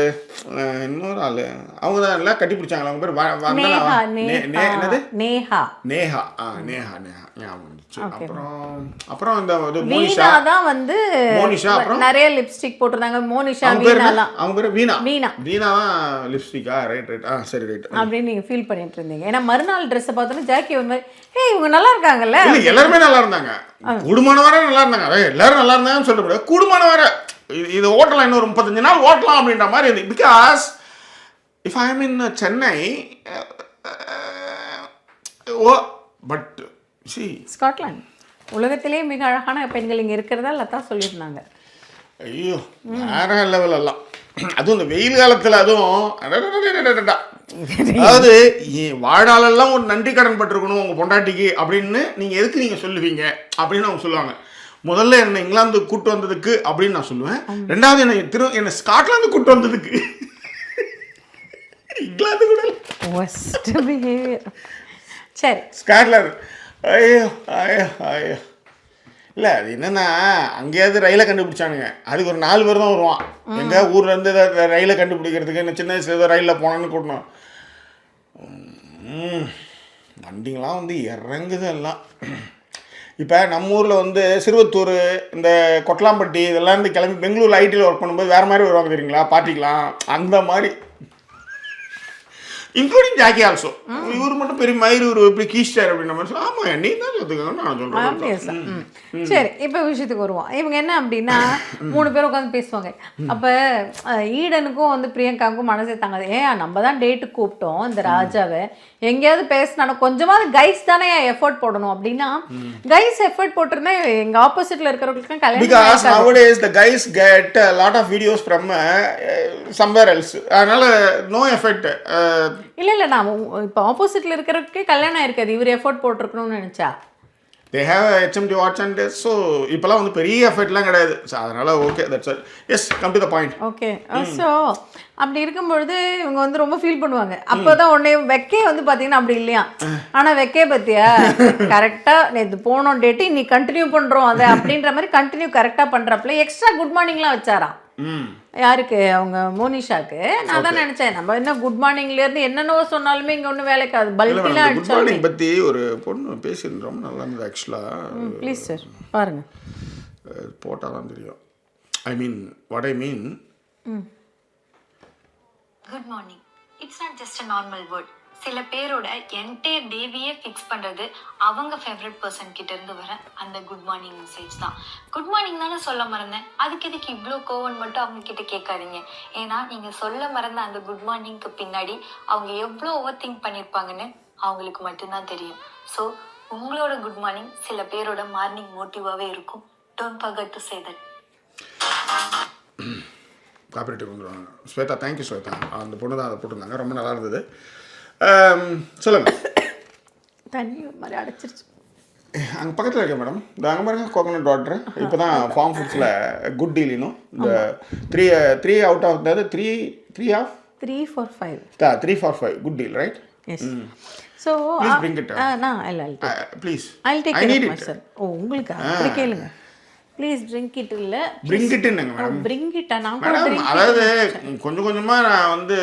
இன்னொரு ஆள் அவங்க தான் எல்லாம் கட்டி பிடிச்சாங்களா? அவங்க பேர் என்னது? நேஹா. நேஹா நேஹா நேஹா ஞாபகம். அப்புறம் இந்த மோனிஷா தான் மோனிஷா அப்புறம் நிறைய லிப்ஸ்டிக் போட்டுருந்தாங்க. மோனிஷா அவங்க பேர் வீணா. வீணா தான் லிப்ஸ்டிக்கா? ரைட். சரி ரைட் அப்படின்னு நீங்க ஃபீல் பண்ணிட்டு இருந்தீங்க. ஏன்னா மறுநாள் ட்ரெஸ் பார்த்தோன்னா ஜாக்கி ஒரு மாதிரி இவங்க நல்லா இருக்காங்கல்ல. எல்லாருமே நல்லா இருந்தாங்க, குடும்பமான வர நல்லா இருந்தாங்க. எல்லாரும் நல்லா இருந்தாங்கன்னு சொல்ல முடியாது, குடும்பமான வர இது ஓட்டலாம், இன்னொரு 35 நாள் ஓட்டலாம் அப்படின்ற மாதிரி இருந்து. Because if I am in Chennai but Scotland உலகத்திலே மிக அழகான பெண்கள் இங்கே இருக்கிறதா லதா சொல்லியிருந்தாங்க. ஐயோ வேற லெவல் எல்லாம். அதுவும் இந்த வெயில் காலத்தில் அதுவும் அதாவது வாழாலெல்லாம் ஒரு நன்றி கடன் பட்டிருக்கணும் உங்கள் பொண்டாட்டிக்கு அப்படின்னு நீங்கள் எதுக்கு நீங்கள் சொல்லுவீங்க அப்படின்னு அவங்க சொல்லுவாங்க. முதல்ல என்னை இங்கிலாந்து கூட்டு வந்ததுக்கு அப்படின்னு நான் சொல்லுவேன். ரெண்டாவது என்னை ஸ்காட்லாந்து கூட்டு வந்ததுக்கு. இங்கிலாந்து கூட சரி ஸ்காட்லாந்து ஐயோ ஐயோ ஐயோ. இல்லை அது என்னென்னா அங்கேயாவது ரயிலை கண்டுபிடிச்சானுங்க, அதுக்கு ஒரு 4 பேர் தான் வருவான். எங்கள் ஊர்லேருந்து ரயிலை கண்டுபிடிக்கிறதுக்கு என்ன சின்ன வயசுல ஏதோ ரயிலில் போனான்னு கூட்டணும். வண்டிங்களாம் வந்து இறங்குது எல்லாம். இப்போ நம்ம ஊரில் வந்து சிறுவத்தூர், இந்த கொட்டலாம்பட்டி இதெல்லாம் இருந்து கிளம்பி பெங்களூரில் ஐடியில் ஒர்க் பண்ணும்போது வேறு மாதிரி வருவாங்க தெரியுங்களா, பார்ட்டிக்கலாம் அந்த மாதிரி. Including Jackie also. இவர் மட்டும் பெரிய மயிர் இவர் எப்படி கீஸ்டார் அப்படின்ற மாதிரி சொல்லி, ஆமாம் நீ தான் சொல்லுங்கன்னு நான் சொல்கிறேன். சரி, இப்போ விஷயத்துக்கு வருவோம். இவங்க என்ன அப்படின்னா 3 பேர் உட்காந்து பேசுவாங்க. அப்போ ஈடனுக்கும் வந்து பிரியங்காவுக்கும் மனசே தாங்காது. நம்ம தான் டேட்டுக்கு கூப்பிட்டோம் இந்த ராஜாவை, எங்கேயாவது பேசினாலும் கொஞ்சமாவது கைஸ் தானே எஃபர்ட் போடணும் அப்படின்னா கைஸ் எஃபர்ட் போட்டிருந்தா எங்கள் ஆப்போசிட்டில் இருக்கிறவங்களுக்கு கல்யாணம். Because nowadays the guys get a lot of videos from somewhere else. அதனால no effect. இல்லை நான் இப்போ ஆப்போசிட்டில் இருக்கிறவருக்கே கல்யாணம் ஆயிருக்காது, இவர் எஃபர்ட் போட்டிருக்கணும்னு நினச்சா. They have a HMT watch and so இப்போலாம் வந்து பெரிய எஃபெக்ட்லாம் கிடையாது. ஸோ அதனால் okay, that's all. Yes, come to the point. Okay. So அப்படி இருக்கும்பொழுது இவங்க வந்து ரொம்ப ஃபீல் பண்ணுவாங்க. அப்போ தான் உடனே வெக்கே வந்து பார்த்தீங்கன்னா அப்படி இல்லையா, ஆனால் வெக்கே பற்றியா கரெக்டாக நேற்று போனோம் டேட்டு இன்னைக்கு கண்டினியூ பண்ணுறோம் அதை அப்படின்ற மாதிரி கண்டினியூ கரெக்டாக பண்ணுறப்பல எக்ஸ்ட்ரா குட் மார்னிங்லாம் வச்சாராம். யாருக்கு? அவங்க மோனிஷாக்கு. நான் தான் நினச்சேன் நம்ம என்ன குட் மார்னிங்லேருந்து என்னென்னவோ சொன்னாலுமே இங்கே ஒன்றும் வேலைக்காது பல்ட்டிலாம் குட் மார்னிங் பற்றி ஒரு பொண்ணு பேசியிருந்தோம், ரொம்ப நல்லா இருந்தது ஆக்சுவலாக. ப்ளீஸ் சார் பாருங்கள், போட்டால் தான் தெரியும். I mean what I mean. Good morning it's not just a normal word. சில பேரோட என்டையர் டேவியே ஃபிக்ஸ் பண்ணுறது அவங்க ஃபேவரட் பர்சன் கிட்ட இருந்து வர அந்த குட் மார்னிங் மெசேஜ் தான். குட் மார்னிங் தானே சொல்ல மறந்தேன், அதுக்கு எதுக்கு இவ்வளோ கோவன் மட்டும் அவங்க கிட்ட கேட்காதீங்க. ஏன்னா நீங்கள் சொல்ல மறந்த அந்த குட் மார்னிங்க்கு பின்னாடி அவங்க எவ்வளோ ஓவர் திங்க் பண்ணியிருப்பாங்கன்னு அவங்களுக்கு மட்டும்தான் தெரியும். ஸோ உங்களோட குட் மார்னிங் சில பேரோட மார்னிங் மோட்டிவாகவே இருக்கும். Don't forget to say that. Cooperative வந்துடுவாங்க. ஸ்வேதா, தேங்க்யூ ஸ்வேதா. அந்த பொண்ணு தான் அதை போட்டிருந்தாங்க, ரொம்ப நல்லா இருந்தது. சொல்லுங்கள். தண்ணி ஒரு மாதிரி அடைச்சிருச்சு. அங்கே பக்கத்தில் இருக்கேன் மேடம், இந்த அங்கே பாருங்க கோகனட் வாட்டர். இப்போ தான் ஃபார்ம் ஃபுட்ஸில் குட் டீல் இன்னும் இந்த 3 out of the 3 of 3 for 5 3 for 5 good deal, right? Yes. So please bring it. நான் இல்லை please I take care of my sir. ஓ உங்களுக்கு அப்படி கேளுங்க. Please drink it. இல்லை பிரிங் இட் என்னங்க மேடம்? பிரிங் இட்டா நான் மேடம், அதாவது கொஞ்சம் கொஞ்சமாக நான் வந்து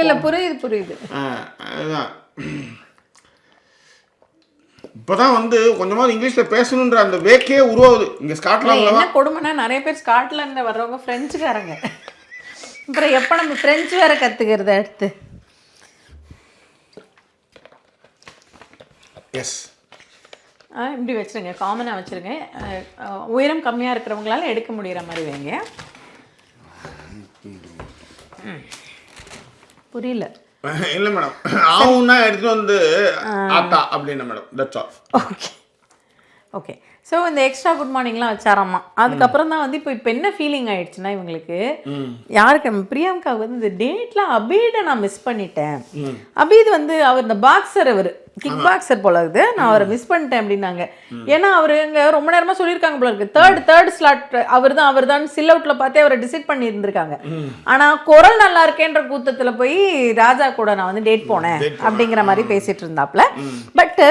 இல்லை புரியுது. அதுதான் இப்போ தான் வந்து கொஞ்சமாக இங்கிலீஷில் பேசணுன்ற அந்த வேக்கே உருவாகுது இங்கே ஸ்காட்லாண்டில். என்ன கொடுமைனா நிறைய பேர் ஸ்காட்லாண்டில் வர்றவங்க ஃப்ரெஞ்சுக்காரங்க. அப்புறம் எப்போ நம்ம ஃப்ரெஞ்சு வேறு கற்றுக்கிறது அடுத்து? எஸ், இப்படி வச்சுருங்க, காமனாக வச்சுருங்க. உயரம் கம்மியாக இருக்கிறவங்களால எடுக்க முடிகிற மாதிரி வைங்க. புரியல. இல்லை மேடம், ஆவுன்னா எடுத்துகிட்டு வந்து ஆத்தா அப்படின்னா madam, that's all. Okay. So இந்த எக்ஸ்ட்ரா குட் மார்னிங்லாம் வச்சாராம்மா. அதுக்கப்புறம் தான் வந்து இப்போ என்ன ஃபீலிங் ஆயிடுச்சுன்னா இவங்களுக்கு யாருக்கு நம்ம பிரியங்காவுக்கு வந்து இந்த டேட்டில் அபீடை நான் மிஸ் பண்ணிட்டேன். அபீத் வந்து அவர் இந்த பாக்ஸர், அவர் கிக் பாக்ஸர் போல இருக்குது, நான் அவரை மிஸ் பண்ணிட்டேன் அப்படின்னாங்க. ஏன்னா அவர் இங்கே ரொம்ப நேரமாக சொல்லியிருக்காங்க போல இருக்கு, தேர்ட் ஸ்லாட் அவர் தான் சில் அவுட்டில் பார்த்தே அவரை டிசைட் பண்ணி இருந்திருக்காங்க. ஆனால் குரல் நல்லா இருக்கேன்ற கூத்தத்தில் போய் ராஜா கூட நான் வந்து டேட் போனேன் அப்படிங்கிற மாதிரி பேசிட்டு இருந்தாப்புல. பட்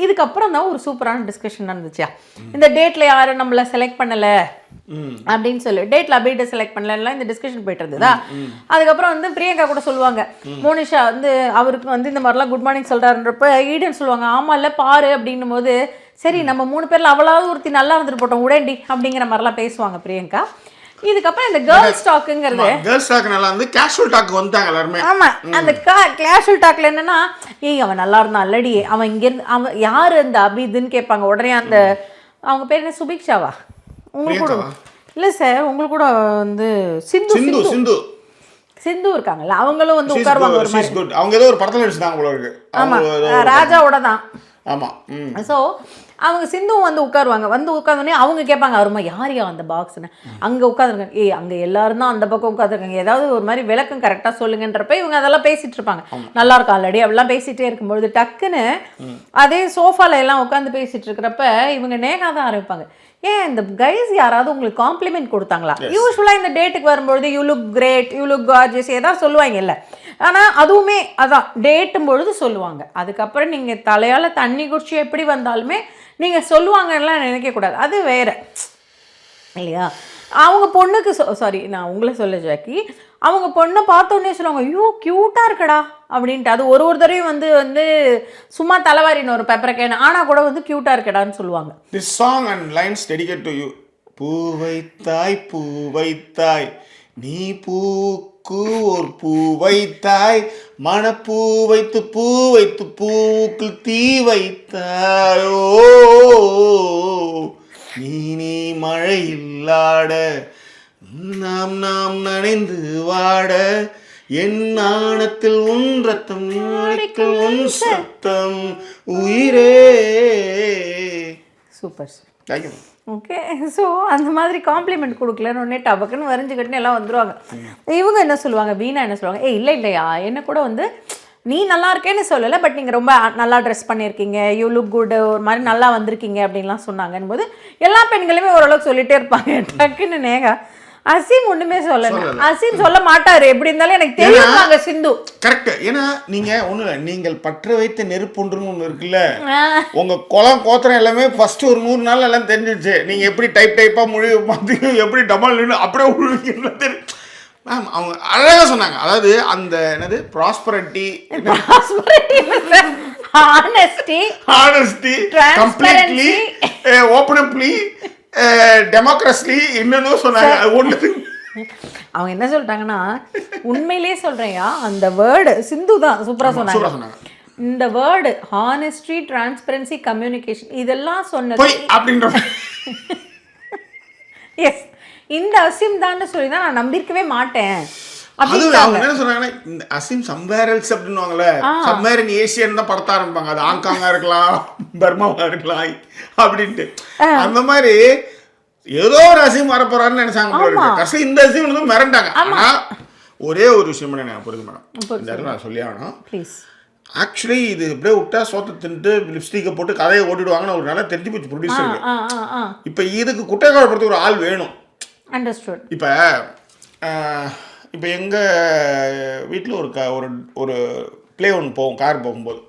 இதுக்கப்புறம் தான் ஒரு சூப்பரான டிஸ்கஷன் நடந்துச்சா, இந்த டேட்டில் யாரும் நம்மளை செலக்ட் பண்ணலை அப்படின்னு சொல்லி டேட்டில் அபீட்டை செலக்ட் பண்ணலாம் இந்த டிஸ்கஷன் போயிட்டு இருந்ததா. அதுக்கப்புறம் வந்து பிரியங்கா கூட சொல்லுவாங்க, மோனிஷா வந்து அவருக்கு வந்து இந்த மாதிரிலாம் குட் மார்னிங் சொல்கிறாருன்றப்ப ஈடன் சொல்லுவாங்க, ஆமாம் இல்லை பாரு அப்படின்னும் போது, சரி நம்ம 3 பேரில் அவளாவது ஒருத்தி நல்லா இருந்துட்டு போட்டோம் உடேண்டி அப்படிங்கிற மாதிரிலாம் பேசுவாங்க பிரியங்கா. இதுக்கப்புறம் இந்த கேர்ள்ஸ் டாக்குங்கிறது, கேர்ள்ஸ் டாக் நல்லா இருந்து கேஷுவல் டாக் வந்துட்டாங்க எல்லாருமே. ஆமாம், அந்த கேஷுவல் டாக்ல என்னன்னா, அவன் நல்லா இருந்தான் அல்லடி, அவன் இங்கேருந்து அவன் யார் அந்த அபீதுன்னு கேட்பாங்க. உடனே அந்த அவங்க பேர் என்ன, சுபிக்ஷாவா? உங்களுக்கு கூட இல்லை சார், உங்களுக்கு கூட வந்து சிந்து இருக்காங்கல்ல, அவங்களும் வந்து உட்காருவாங்க ஒரு மாதிரி. அவங்க ஏதோ ஒரு படத்தில் நடிச்சிட்டாங்க போல இருக்கு. ஆமாம், ராஜாவோட தான். ஆமாம். ஸோ அவங்க சிந்துவும் வந்து உட்காருவாங்க. வந்து உட்காந்தோடனே அவங்க கேட்பாங்க, அருமா யாரையா அந்த பாக்ஸ்ன்னு. அங்கே உட்காந்துருக்காங்க, அங்கே எல்லாரும் தான் அந்த பக்கம் உட்காந்துருக்காங்க, ஏதாவது ஒரு மாதிரி விளக்கம் கரெக்டாக சொல்லுங்கன்றப்ப இவங்க அதெல்லாம் பேசிட்டு இருப்பாங்க. நல்லா இருக்கும் ஆல்ரெடி அப்படிலாம் பேசிகிட்டே இருக்கும்பொழுது டக்குன்னு அதே சோஃபால எல்லாம் உட்காந்து பேசிட்டு இருக்கிறப்ப இவங்க நேகாதான் ஆரம்பிப்பாங்க, இந்த கைஸ் யாராவது உங்களுக்கு காம்ப்ளிமெண்ட் கொடுத்தாங்களா? யூஸ்வலாக இந்த டேட்டுக்கு வரும்பொழுது you look great, you look gorgeous ஏதாவது சொல்லுவாங்கல்ல. ஆனால் அதுவுமே அதான் டேட்டும் பொழுது சொல்லுவாங்க. அதுக்கப்புறம் நீங்கள் தலையால் தண்ணி குடிச்சு எப்படி வந்தாலுமே நீங்கள் சொல்லுவாங்கலாம் நினைக்கக்கூடாது, அது வேறு இல்லையா. அவங்க பொண்ணுக்கு சாரி நான் உங்களை சொல்ல ஜாக்கி, அவங்க பொண்ணை பார்த்தோன்னே சொல்லுவாங்க ஐயோ க்யூட்டாக இருக்கடா அப்படின்ட்டு. அது ஒரு தடவையும் வந்து வந்து சும்மா தலைவாரின்னு ஒரு பெப்பரை கேன ஆனால் கூட வந்து க்யூட்டாக இருக்கடான்னு சொல்லுவாங்க. This song and lines dedicated to you. பூவைத்தாய் பூவைத்தாய் நீ பூக்கு ஒரு பூவைத்தாய் மணப்பூ வைத்து பூவுக்கு தீ வைத்தாயோ நீ மழை இல்லாட நாம் நனைந்து வாட என் நாணத்தில் உன் ரத்தம் நாடிக்குள் உன் சத்தம் உயிரே. சூப்பர். தேங்க்யூ. ஓகே, ஸோ அந்த மாதிரி காம்ப்ளிமெண்ட் கொடுக்கலன்னு உடனே டபக்குன்னு வரைஞ்சிக்கிட்டுன்னு எல்லாம் வந்துடுவாங்க. இவங்க என்ன சொல்லுவாங்க, வீணா என்ன சொல்லுவாங்க, இல்லையா என்ன கூட வந்து நீ நல்லா இருக்கேன்னு சொல்லலை, பட் நீங்கள் ரொம்ப நல்லா ட்ரெஸ் பண்ணியிருக்கீங்க, யூ லுக் குட், ஒரு மாதிரி நல்லா வந்திருக்கீங்க அப்படின்லாம் சொன்னாங்கன்னு போது எல்லா பெண்களுமே ஓரளவுக்கு சொல்லிகிட்டே இருப்பாங்க. டக்குன்னு நேகா அசீம் ஒண்ணுமே சொல்லல. அசீம் சொல்ல மாட்டாரு, எப்படி இருந்தாலும் எனக்கு தெரியும் சிந்து. கரெக்ட். ஏன்னா நீங்க ஒண்ணு இல்லை, நீங்கள் பற்ற வைத்த நெருப்புன்றுன்னு ஒண்ணு இருக்குல்ல, உங்க குளம் கோத்திரம் எல்லாமே ஃபர்ஸ்ட் ஒரு 100 நாள் எல்லாம் தெரிஞ்சிச்சு. நீங்க எப்படி டைப்பா மொழி பார்த்து எப்படி டமால் அப்படியே உழுவீங்க தெரியும். மேம் அவங்க அழகாக சொன்னாங்க. அதாவது அந்த என்னது ப்ராஸ்பரிட்டி, ஹானஸ்டி, கம்ப்ளீட்லி, ஓப்பனப்லி, டெமோக்ரஸி இன்னும் சொன்னாங்க. ஒன்று அவங்க என்ன சொல்லிட்டாங்கன்னா, உண்மையிலேயே சொல்றேன்யா, அந்த வேர்டு சிந்து தான் சூப்பரா சொன்னாங்க. இந்த வேர்டு ஹானஸ்டி, டிரான்ஸ்பரன்சி, கம்யூனிகேஷன் இதெல்லாம் சொன்னது அப்படின்ற எஸ் இந்த அசீம் தான் சொல்லி தான் நான் நம்பியிருக்கவே மாட்டேன். அது அவங்க என்ன சொன்னாங்கன்னா, இந்த அசீம் சம்வேர் எல்ஸ் அப்படின்னுவாங்கல்ல, சம்வேர் இன் ஏசியன் தான் படத்த ஆரம்பிப்பாங்க. அது ஹாங்காங்கா இருக்கலாம், பர்மாவா இருக்கலாம் அப்படின்ட்டு. அந்த மாதிரி ஏதோ ஒரு அசீம் வரப்போறாருன்னு நினைச்சாங்க. கடைசி இந்த அசீம் வந்து மிரண்டாங்க. ஆனா ஒரே ஒரு விஷயம் நான் புரியுது மேடம், இந்த இடத்துல நான் சொல்லி ஆகணும். ஆக்சுவலி இது இப்படியே விட்டா சோத்தை தின்ட்டு லிப்ஸ்டிக்கை போட்டு கதையை ஓட்டிடுவாங்கன்னு ஒரு நல்லா தெரிஞ்சு போச்சு ப்ரொடியூசருக்கு. இப்போ இதுக்கு குட்டைக்காலப்படுத்த ஒரு ஆள் வேணும். அண்டர்ஸ்டுட். இப்போ எங்கள் வீட்டில் ஒரு ப்ளே ஒன்று போகும், கார் போகும்போது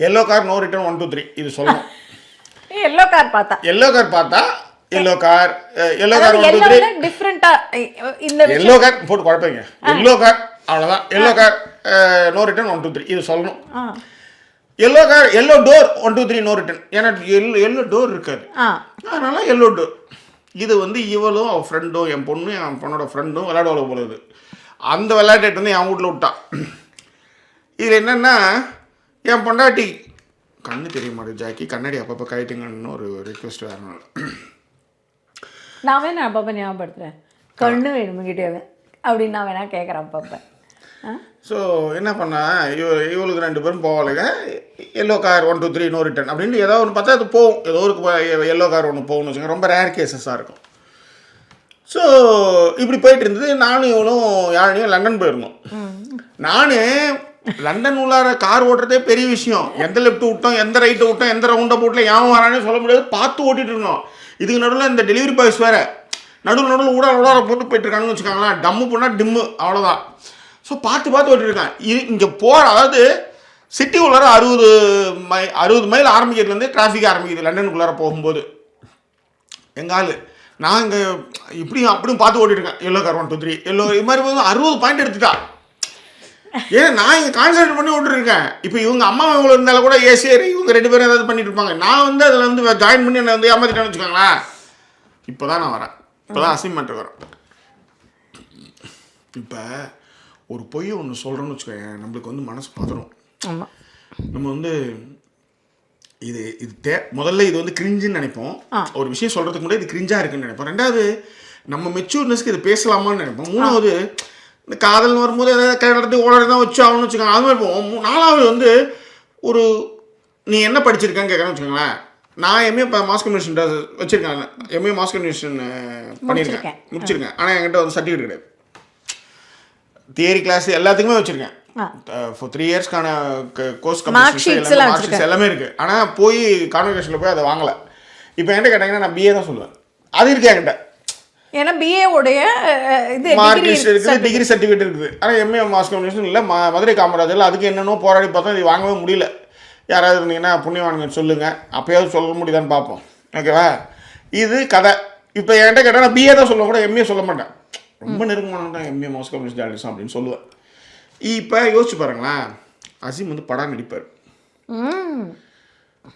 எல்லோ கார் நோ ரிட்டர்ன் 1 2 3 இது சொல்லணும். எல்லோ கார் பார்த்தா எல்லோ கார் 1 2 3 டிஃபரண்டா இந்த எல்லோ கார் போட்டு குழப்பீங்க. எல்லோ கார் அவ்வளோதான். எல்லோ கார் நோ ரிட்டர்ன் 1 2 3 இது சொல்லணும். Yellow car yellow door 1 2 3 no return. ஏன்னா எல்லோ டோர் இருக்காது, அதனால எல்லோ டோர். இது வந்து இவளும் அவள் ஃப்ரெண்டும், என் பொண்ணும் என் பொண்ணோட ஃப்ரெண்டும் விளையாடுவாங்க போலுது. அந்த விளையாட்டு வந்து என் வீட்டில் விட்டான். இதில் என்னென்னா, என் பொண்டாட்டி கண்ணு தெரிய மாட்டேது ஜாக்கி, கண்ணாடி அப்பப்போ கழிட்டுங்கன்னு ஒரு ரிக்வெஸ்ட் வேறு. நான் வேணா அப்பப்போ ஞாபகப்படுத்துகிறேன், கண்ணு வேணுமுங்கிட்டே அப்படின்னு நான் வேணா கேட்குறேன் அப்பப்போ. ஸோ என்ன பண்ணா, இவளுக்கு 2 பேரும் போவாளுங்க. எல்லோ கார் 1 2 3 நோ ரிட்டர்ன் அப்படின்னு ஏதோ ஒன்று பார்த்தா அது போகும். ஏதோ ஒரு எல்லோ கார் ஒன்று போகணும்னு வச்சுக்கோங்க. ரொம்ப ரேர் கேசஸாக இருக்கும். ஸோ இப்படி போயிட்டு இருந்தது. நானும் இவளும் யாழையும் லண்டன் போயிருந்தோம். நான் லண்டன் உள்ளார கார் ஓட்டுறதே பெரிய விஷயம். எந்த லெஃப்ட் விட்டோம், எந்த ரைட்டு விட்டோம், எந்த ரவுண்டை போட்டில் ஏன் வரானே சொல்ல முடியாது. பார்த்து ஓட்டிகிட்டு இருந்தோம். இதுக்கு நடுவில் இந்த டெலிவரி பாய்ஸ் வேறு நடுவில் ஊடார போட்டு போயிட்டுருக்காங்கன்னு வச்சுக்கோங்களேன். டம்மு போனால் டிம்மு அவ்வளோதான். ஸோ பார்த்து ஓட்டிருக்கேன். இங்கே போகிற அதாவது சிட்டி உள்ளார 60 மைல் ஆரம்பிக்கிறதுலேருந்து டிராஃபிக் ஆரம்பிக்குது லண்டனுக்குள்ளார போகும்போது. எங்கள் ஆள் நான் இங்கே இப்படியும் அப்படியும் பார்த்து ஓட்டிருக்கேன். எல்லோ கார் 1 2 3 எல்லோ இது மாதிரி போது 60 பாயிண்ட் எடுத்துட்டா. ஏன்னா நான் இங்கே கான்சன்ட்ரேட் பண்ணி ஓட்டிருக்கேன். இப்போ இவங்க அம்மா இவங்க இருந்தாலும் கூட ஏசியர் இவங்க 2 பேரும் ஏதாவது பண்ணிட்டு இருப்பாங்க. நான் வந்து அதில் வந்து ஜாயின் பண்ணி என்னை வந்து ஏமாத்திட்டேன்னு வச்சுக்கோங்களேன். இப்போ தான் நான் வரேன், இப்போ தான் அசைன்மெண்ட் வரேன். இப்போ ஒரு பொய்யை ஒன்று சொல்கிறோன்னு வச்சுக்கோங்க, நம்மளுக்கு வந்து மனசு பதறும். நம்ம வந்து இது முதல்ல இது வந்து கிரிஞ்சுன்னு நினைப்போம். ஒரு விஷயம் சொல்கிறதுக்கு முன்னாடி இது கிரிஞ்சாக இருக்குன்னு நினைப்போம். 2வது நம்ம மெச்சூர்னஸ்க்கு இது பேசலாமான்னு நினைப்போம். 3வது இந்த காதல்னு வரும்போது ஏதாவது கிடத்து ஓடறது தான் வச்சு ஆகணும்னு வச்சுக்கோங்க, அது மாதிரி போவோம். 4வது வந்து ஒரு நீ என்ன படிச்சிருக்கேன்னு கேட்கணும்னு வச்சுக்கோங்களேன். நான் எம்ஏ மாஸ் கம்யூனிகேஷன் வச்சுருக்கேன். எம்ஏ மாஸ் கம்யூனிகேஷன் பண்ணியிருக்கேன், முடிச்சிருக்கேன். ஆனால் என்கிட்ட வந்து சர்டிஃபிகேட் கிடையாது. தியரி கிளாஸ் எல்லாத்துக்குமே வச்சுருக்கேன். ஃபார் 3 இயர்ஸ்க்கான கோர்ஸ் கம்ப்ளீட் எல்லாமே இருக்குது. ஆனால் போய் கான்வெகேஷனில் போய் அதை வாங்கலை. இப்போ என்கிட்ட கேட்டாங்கன்னா நான் பிஏ தான் சொல்லுவேன். அது இருக்கு என்கிட்ட. ஏன்னா பிஏவுடைய இது மார்க் லிஸ்ட் இருக்குது, டிகிரி சர்டிஃபிகேட் இருக்குது. ஆனால் எம்ஏ மாஸ் கம்யூனிகேஷன் இல்லை. மதுரை காமராஜரில் அதுக்கு என்னென்னோ போராடி பார்த்தா இது வாங்கவே முடியல. யாராவது இருந்தீங்கன்னா புண்ணியவானுங்க சொல்லுங்கள், அப்போயாவது சொல்ல முடியுதான்னு பார்ப்போம். ஓகேவா? இது கதை. இப்போ என்கிட்ட கேட்டால் நான் பிஏ தான் சொல்ல கூட எம்ஏ சொல்ல மாட்டேன். ரொம்ப நெருக்கமானதான் எம்ஏ மாஸ் கம்யூனிகேஷன் ஜேர்னலிசம் அப்படின்னு சொல்லுவேன். இப்போ யோசிச்சு பாருங்களேன், அசீம் வந்து படம் நடிப்பார்.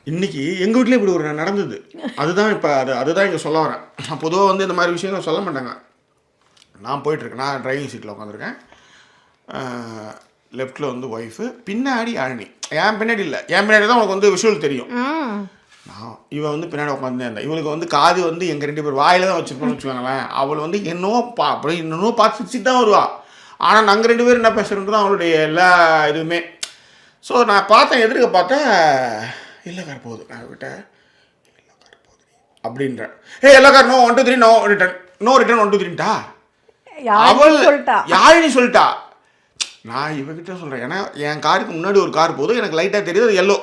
இன்றைக்கி எங்கள் வீட்டிலே இப்படி ஒரு நடந்தது. அதுதான் இப்போ அதுதான் இங்கே சொல்ல வரேன். நான் பொதுவாக வந்து இந்த மாதிரி விஷயங்கள் சொல்ல மாட்டாங்க. நான் போயிட்டுருக்கேன், நான் டிரைவிங் சீட்டில் உட்காந்துருக்கேன். லெஃப்ட்டில் வந்து ஒய்ஃபு, பின்னாடி யாழினி. என் பின்னாடி இல்லை, என் பின்னாடி தான் உனக்கு வந்து விஷுவல் தெரியும். இவன் வந்து பின்னாடி உட்காந்துதான் இருந்தான். இவளுக்கு வந்து காது வந்து எங்கள் 2 பேர் வாயில் தான் வச்சுருப்போம்னு வச்சுக்கோங்களேன். அவள் வந்து அப்படி இன்னும் பார்த்து சிரிச்சுட்டு தான் வருவா. ஆனால் நாங்கள் 2 பேரும் என்ன பேசுகிறது தான் அவளுடைய எல்லா இதுவுமே. ஸோ நான் பார்த்தேன், எதிர்க்க பார்த்தேன், இல்லை கார் போகுது. நான் விட்டேன், இல்லை கார் போகுது அப்படின்றேன். எல்லா கார் நோ 1 2 3 நோ ரிட்டன் 1 2 3ட்டா அவள் யாழினி சொல்லிட்டா. நான் இவகிட்ட சொல்கிறேன், ஏன்னா என் காருக்கு முன்னாடி ஒரு கார் போகுது, எனக்கு லைட்டாக தெரியுது அது எல்லோ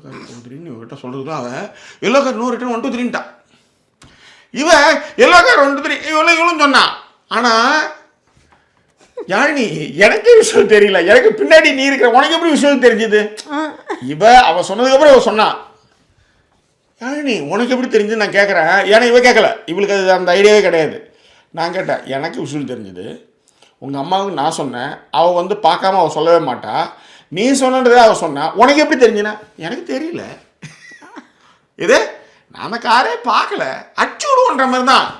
கார் போகுதுன்னு இவகிட்ட சொல்கிறதுக்கு அவன் எல்லோ கார் நோ ரிட்டன் 1 2 3ட்டா. இவன் எல்லோ கார் 1 2 3 இவளும் சொன்னான். ஆனால் யாழினி எனக்கு விஷயம் தெரியல, எனக்கு பின்னாடி நீ இருக்கிற, உனக்கு எப்படி விஷயம் தெரிஞ்சுது? அவ சொன்னதுக்கப்புறம் இவ சொன்னான். யாழினி உனக்கு எப்படி தெரிஞ்சு நான் கேட்குறேன். ஏன்னா இவ கேட்கல, இவளுக்கு அது அந்த ஐடியாவே கிடையாது. நான் கேட்டேன், எனக்கு விஷயம் தெரிஞ்சுது, உங்கள் அம்மாவுக்கு நான் சொன்னேன், அவள் வந்து பார்க்காம அவள் சொல்லவே மாட்டா, நீ சொன்னதே அவள் சொன்னா, உனக்கு எப்படி தெரிஞ்சுனா? எனக்கு தெரியல, இது நான் அந்த காரே பார்க்கல, அச்சு விடுவோன்ற மாதிரி தான்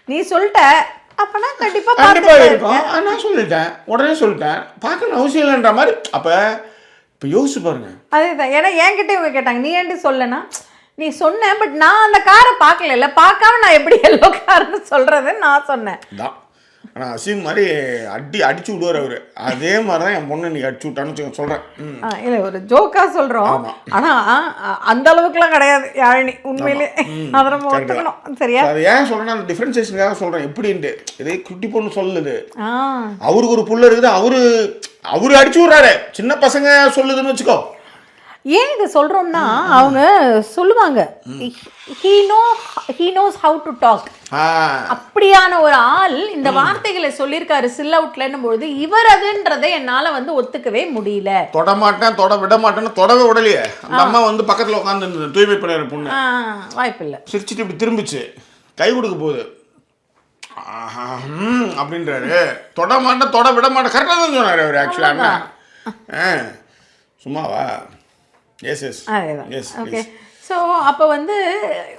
நீ சொல்லிட்ட. அப்பனா கண்டிப்பாக இருக்கும். நான் சொல்லிட்டேன், உடனே சொல்லிட்டேன், பார்க்கணும் அவசியம் இல்லைன்ற மாதிரி. இப்போ யோசிச்சு பாருங்க. அதேதான். ஏன்னா என்கிட்ட இவங்க கேட்டாங்க, நீ ஏன்டி சொல்லனா? நீ சொன்ன, பட் நான் அந்த காரை பார்க்கல, பார்க்காம நான் எப்படி எல்லோ கார்னு சொல்றதுன்னு நான் சொன்னேன். ஆனால் அசீம் மாதிரி அடிச்சு விடுவார் அவர். அதே மாதிரி தான் என் பொண்ணு இன்னைக்கு அடிச்சு விட்டான்னு சொல்கிறேன். இல்லை, ஒரு ஜோக்காக சொல்கிறோம். ஆனால் அந்த அளவுக்குலாம் கிடையாது யாழினி, உண்மையிலே. அதை நம்ம ஒத்துக்கணும். சரியா? அது ஏன் சொல்கிறேன்னா, அந்த டிஃப்ரென்சியேஷனுக்காக சொல்கிறேன். எப்படின்ட்டு இதே குட்டி பொண்ணு சொல்லுது, அவருக்கு ஒரு புள்ள இருக்குது, அவரு அடிச்சு விட்றாரு, சின்ன பசங்க சொல்லுதுன்னு வச்சுக்கோ. ஏன் இதை சொல்கிறோம்னா, அவங்க சொல்லுவாங்க he knows how to talk. அப்படியான ஒரு ஆள் இந்த வார்த்தைகளை சொல்லியிருக்காரு சில் அவுட்லன்னும் பொழுது, இவர் அதுன்றதை என்னால் வந்து ஒத்துக்கவே முடியல. தொடமாட்டேன், விட மாட்டேன்னு தொடவே விடலையே. அந்த அம்மா வந்து பக்கத்தில் உட்காந்து தூய்மை பண்ணுற பொண்ணு வாய்ப்பில்லை, சிரிச்சுட்டு இப்படி திரும்பிச்சு கை கொடுக்க போகுது அப்படின்றாரு. விட மாட்டேன் கரெக்டாக தான் சொன்னார் அவர். ஆக்சுவலாக சும்மாவா? ஓகே. ஸோ அப்போ வந்து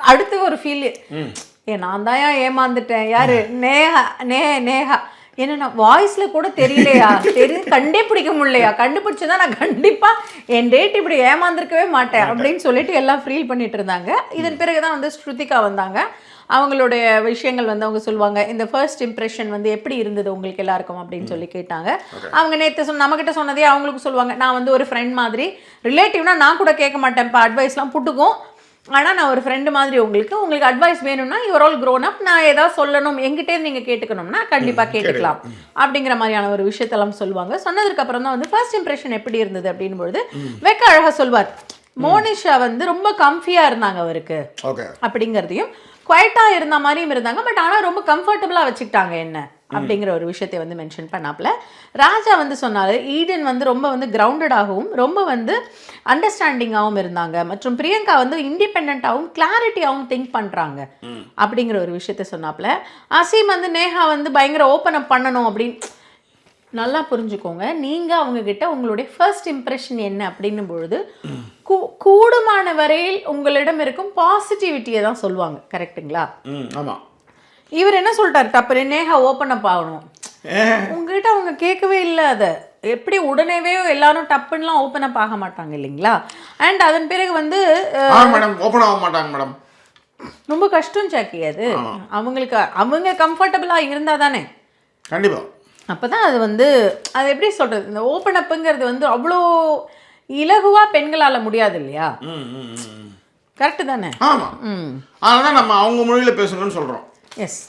அடுத்து ஒரு ஃபீல், நான் தான் ஏமாந்துட்டேன். யாரு? நேஹா என்னன்னா வாய்ஸில் கூட தெரியலையா, கண்டே பிடிக்க முடியலையா, கண்டுபிடிச்சதான் நான் கண்டிப்பாக என் டேட் இப்படி ஏமாந்துருக்கவே மாட்டேன் அப்படின்னு சொல்லிட்டு எல்லாம் ஃபீல் பண்ணிட்டு இருந்தாங்க. இதன் பிறகு தான் வந்து ஸ்ருதிகா வந்தாங்க. அவங்களுடைய விஷயங்கள் வந்து அவங்க சொல்லுவாங்க, இந்த ஃபர்ஸ்ட் இம்ப்ரெஷன் வந்து எப்படி இருந்தது உங்களுக்கு எல்லாருக்கும் அப்படின்னு சொல்லி கேட்டாங்க. அவங்க நேற்று நம்மக்கிட்ட சொன்னதே அவங்களுக்கு சொல்லுவாங்க, நான் வந்து ஒரு ஃப்ரெண்ட் மாதிரி, ரிலேட்டிவ்னா நான் கூட கேட்க மாட்டேன், இப்போ அட்வைஸ்லாம் புட்டுக்கும், ஆனால் நான் ஒரு ஃப்ரெண்டு மாதிரி உங்களுக்கு அட்வைஸ் வேணும்னா யுவர் ஆல் க்ரோன் அப், நான் ஏதாவது சொல்லணும் எங்கிட்டே நீங்கள் கேட்டுக்கணும்னா கண்டிப்பாக கேட்டுக்கலாம் அப்படிங்கிற மாதிரியான ஒரு விஷயத்தெல்லாம் சொல்லுவாங்க. சொன்னதுக்கப்புறம் தான் வந்து ஃபர்ஸ்ட் இம்ப்ரெஷன் எப்படி இருந்தது அப்படின் பொழுது வெக்க அழகாக சொல்வார். மோனிஷா வந்து ரொம்ப கம்ஃபியாக இருந்தாங்க அவருக்கு அப்படிங்கிறதையும், குவைட்டாக இருந்த மாதிரியும் இருந்தாங்க, பட் ஆனால் ரொம்ப கம்ஃபர்டபுளாக வச்சுக்கிட்டாங்க என்ன அப்படிங்கிற ஒரு விஷயத்தை வந்து மென்ஷன் பண்ணாப்புல. ராஜா வந்து சொன்னார், ஈடன் வந்து ரொம்ப வந்து கிரவுண்டடாகவும் ரொம்ப வந்து அண்டர்ஸ்டாண்டிங்காகவும் இருந்தாங்க, மற்றும் பிரியங்கா வந்து இண்டிபெண்ட்டாகவும் கிளாரிட்டியாகவும் திங்க் பண்ணுறாங்க அப்படிங்கிற ஒரு விஷயத்த சொன்னாப்புல. அசீம் வந்து நேஹா வந்து பயங்கர ஓப்பன் அப் பண்ணணும் அப்படின்னு. நல்லா புரிஞ்சுக்கோங்க, நீங்கள் அவங்கக்கிட்ட உங்களுடைய ஃபர்ஸ்ட் இம்ப்ரெஷன் என்ன அப்படின்னும் பொழுது கூடுமான வரையில் உங்களிடம் இருக்கும் பாசிட்டிவிட்டியை தான் சொல்லுவாங்க. கரெக்டுங்களா? ஆமாம். இவர் என்ன சொல்லிட்டாரு, தப்பு, நேஹா ஓப்பன் அப் ஆகணும். உங்ககிட்ட அவங்க கேட்கவே இல்லை. அதை எப்படி உடனேவே எல்லாரும் டப்புன்னெலாம் ஓப்பன் அப் ஆக மாட்டாங்க இல்லைங்களா? அண்ட் அதன் பிறகு வந்து ஓப்பன் ஆக மாட்டாங்க மேடம், ரொம்ப கஷ்டம் சாக்கி. அது அவங்களுக்கு அவங்க கம்ஃபர்டபுளாக இருந்தால் தானே கண்டிப்பாக. அப்போ தான் அது வந்து அது எப்படி சொல்கிறது, இந்த ஓப்பன் அப்புங்கிறது வந்து அவ்வளோ இலகுவாக பெண்களால் முடியாது இல்லையா? கரெக்டு தானே? ஆமாம். அதனால் நம்ம அவங்க மொழியில் பேசணும்னு சொல்கிறோம். எஸ்.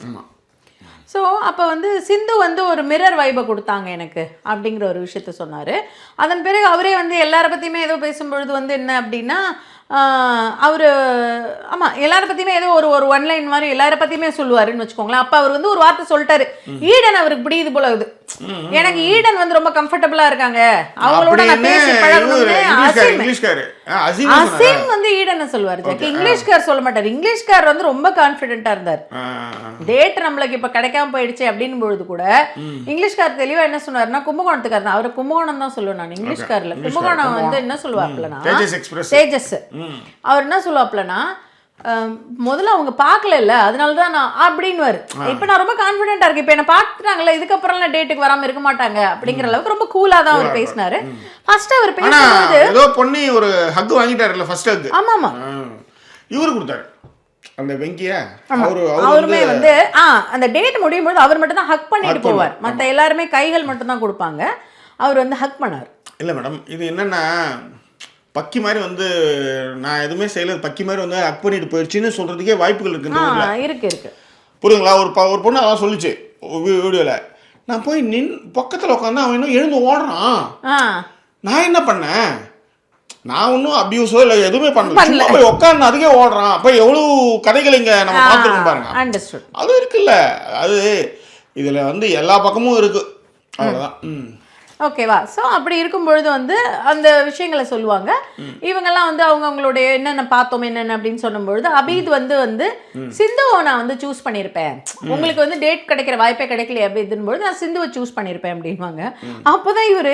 ஸோ அப்போ வந்து சிந்து வந்து ஒரு மிரர் வைபை கொடுத்தாங்க எனக்கு அப்படிங்கிற ஒரு விஷயத்த சொன்னார். அதன் பிறகு அவரே வந்து எல்லாரை பற்றியுமே ஏதோ பேசும்பொழுது வந்து என்ன அப்படின்னா, அவர் ஆமாம் எல்லாரை பற்றியுமே ஏதோ ஒரு ஒரு ஒன்லைன் மாதிரி எல்லாரை பற்றியுமே சொல்லுவாருன்னு வச்சுக்கோங்களேன். அப்போ அவர் வந்து ஒரு வார்த்தை சொல்லிட்டாரு, ஈடன் அவருக்கு பிடிக்குது போல இது, எனக்கு ஈடன் வந்து ரொம்ப கம்ஃபர்டபுளாக இருக்காங்க, அவங்களோட நான் பேசி பழகணும்னு அசீம் வந்து ஈடனை சொல்லுவார். இங்கிலீஷ்கார் சொல்ல மாட்டார். இங்கிலீஷ்கார் வந்து ரொம்ப கான்ஃபிடென்ட்டாக இருந்தார். டேட் நம்மளுக்கு இப்போ கிடைக்காம போயிடுச்சு அப்படின்னு பொழுது கூட இங்கிலீஷ்கார் தெளிவாக என்ன சொன்னார்னா கும்பகோணத்துக்கார் தான். அவர் கும்பகோணம் தான் சொல்லுவேன் நான், இங்கிலீஷ்காரில். கும்பகோணம் வந்து என்ன சொல்லுவாப்லனா தேஜஸ். அவர் என்ன சொல்லுவாப்லனா முதல்ல அவங்க பார்க்கல அதனால தான் நான் அப்படின்னு. இப்போ நான் ரொம்ப கான்ஃபிடென்ட்டா இருக்கேன், இப்போ என்ன பார்த்துட்டாங்கல்ல, இதுக்கப்புறம் டேட்டுக்கு வராமல் இருக்க மாட்டாங்க அப்படிங்கிற அளவுக்கு ரொம்ப கூலாக தான் அவர் பேசினாரு. ஃபர்ஸ்ட் அவர் பேசும்போது ஏதோ பொண்ணி ஒரு ஹக் வாங்கிட்டாருல்ல ஃபர்ஸ்ட் ஹக். ஆமாம் இவரு கொடுத்தாரு அந்த வெங்கிய. அவருமே வந்து அந்த டேட் முடியும் போது அவர் மட்டும் தான் ஹக் பண்ணிட்டு போவார், மற்ற எல்லாருமே கைகள் மட்டும் தான் கொடுப்பாங்க. அவர் வந்து ஹக் பண்ணார். இல்லை மேடம், இது என்னன்னா பக்கி மாதிரி வந்து நான் எதுவுமே செய்யல, பக்கி மாதிரி வந்து ஹக் பண்ணிட்டு போயிடுச்சுன்னு சொல்றதுக்கே வாய்ப்புகள் இருக்கு. புரியுங்களா? ஒரு பொண்ணு அதான் சொல்லிச்சு வீடியோவில், நான் போய் பக்கத்தில் உட்காந்து அவன் இன்னும் எழுந்து ஓடுறான், நான் என்ன பண்ணேன், நான் ஒன்றும் அபியூஸோ இல்லை எதுவுமே பண்ணல, போய் உட்காந்து அதுக்கே ஓடுறான். அப்போ எவ்வளோ கதைகள் இங்கே நம்ம பார்த்துருக்கோம் பாருங்க. அது இருக்குல்ல, அது இதில் வந்து எல்லா பக்கமும் இருக்கு, அவ்வளோதான். ஓகேவா? ஸோ அப்படி இருக்கும்பொழுது வந்து அந்த விஷயங்களை சொல்லுவாங்க. இவங்கெல்லாம் வந்து அவங்களுடைய என்னென்ன பார்த்தோம் என்னென்ன அப்படின்னு சொல்லும்பொழுது அபீத் வந்து சிந்துவை நான் வந்து சூஸ் பண்ணியிருப்பேன், உங்களுக்கு வந்து டேட் கிடைக்கிற வாய்ப்பே கிடைக்கல அபீத்னும்போது நான் சிந்துவை சூஸ் பண்ணியிருப்பேன் அப்படின்வாங்க. அப்போ தான் இவர்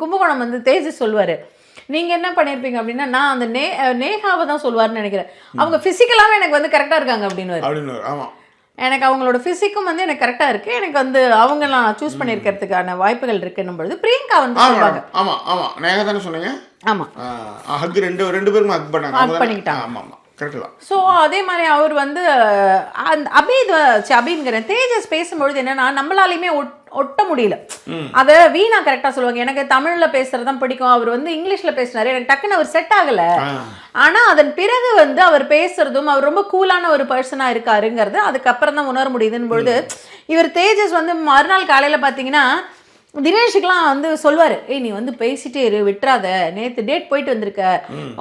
கும்பகோணம் வந்து தேஜஸ் சொல்லுவார், நீங்கள் என்ன பண்ணியிருப்பீங்க அப்படின்னா நான் அந்த நேஹாவை தான் சொல்லுவார்னு நினைக்கிறேன், அவங்க ஃபிசிக்கலாகவே எனக்கு வந்து கரெக்டாக இருக்காங்க அப்படின்னு. ஆமாம், எனக்கு அவங்களோட ஃபிசிக்கும் வந்து எனக்கு கரெக்டாக இருக்குது, எனக்கு வந்து அவங்க நான் சூஸ் பண்ணியிருக்கிறதுக்கான வாய்ப்புகள் இருக்குன்னும் பொழுது பிரியங்கா வந்து சொல்லுவாங்க. ஆமாம் ஆமாம், நேஹா தானே சொன்னீங்க. ஆமாம், ஹக் ரெண்டு பேரும் ஹக் பண்ணிக்கிட்டாங்க. ஆமாம் ஆமாம், கரெக்டு தான். ஸோ அதே மாதிரி அவர் வந்து அந்த அபீத்ங்கிறேன் தேஜஸ் பேசும்பொழுது என்னன்னா நம்மளாலையுமே ஒட்ட முடியல. அதை வீணா கரெக்டாக சொல்லுவாங்க, எனக்கு தமிழில் பேசுறது தான் பிடிக்கும், அவர் வந்து இங்கிலீஷில் பேசினாரு, எனக்கு டக்குன்னு அவர் செட் ஆகலை. ஆனால் அதன் பிறகு வந்து அவர் பேசுறதும் அவர் ரொம்ப கூலான ஒரு பர்சனாக இருக்காருங்கிறது அதுக்கப்புறம் தான் உணர முடியுதுன்னு பொழுது இவர் தேஜஸ் வந்து மறுநாள் காலையில் பார்த்தீங்கன்னா தினேஷுக்கெலாம் வந்து சொல்லுவார், ஏய் நீ வந்து பேசிட்டே இரு, விட்டுறாத, நேற்று டேட் போயிட்டு வந்திருக்க,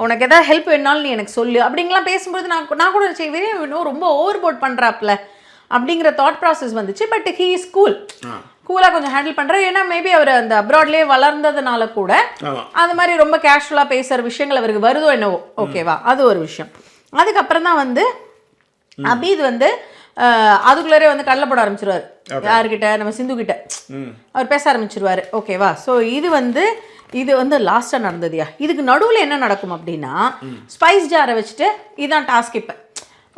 உனக்கு எதாவது ஹெல்ப் வேணாலும் நீ எனக்கு சொல்லு அப்படிங்கலாம் பேசும்போது நான் கூட இன்னும் ரொம்ப ஓவர் போர்ட் பண்ணுறாப்ல அப்படிங்கிற தாட் ப்ராசஸ் வந்துச்சு. பட் ஹீ இஸ் கூலாக கொஞ்சம் ஹேண்டில் பண்ணுறாரு. ஏன்னா மேபி அவர் அந்த அப்ராட்லேயே வளர்ந்ததுனால கூட அது மாதிரி ரொம்ப கேஷுவலாக பேசுகிற விஷயங்கள் அவருக்கு வருதோ என்னவோ. ஓகேவா? அது ஒரு விஷயம். அதுக்கப்புறம் தான் வந்து அபீத் வந்து அதுக்குள்ளே வந்து கடலை போட ஆரம்பிச்சிருவார். யாருக்கிட்ட? நம்ம சிந்து கிட்ட அவர் பேச ஆரம்பிச்சிருவார். ஓகேவா? ஸோ இது வந்து லாஸ்ட்டாக நடந்ததுயா. இதுக்கு நடுவில் என்ன நடக்கும் அப்படின்னா ஸ்பைஸ் ஜாரை வச்சுட்டு இதுதான் டாஸ்க். இப்போ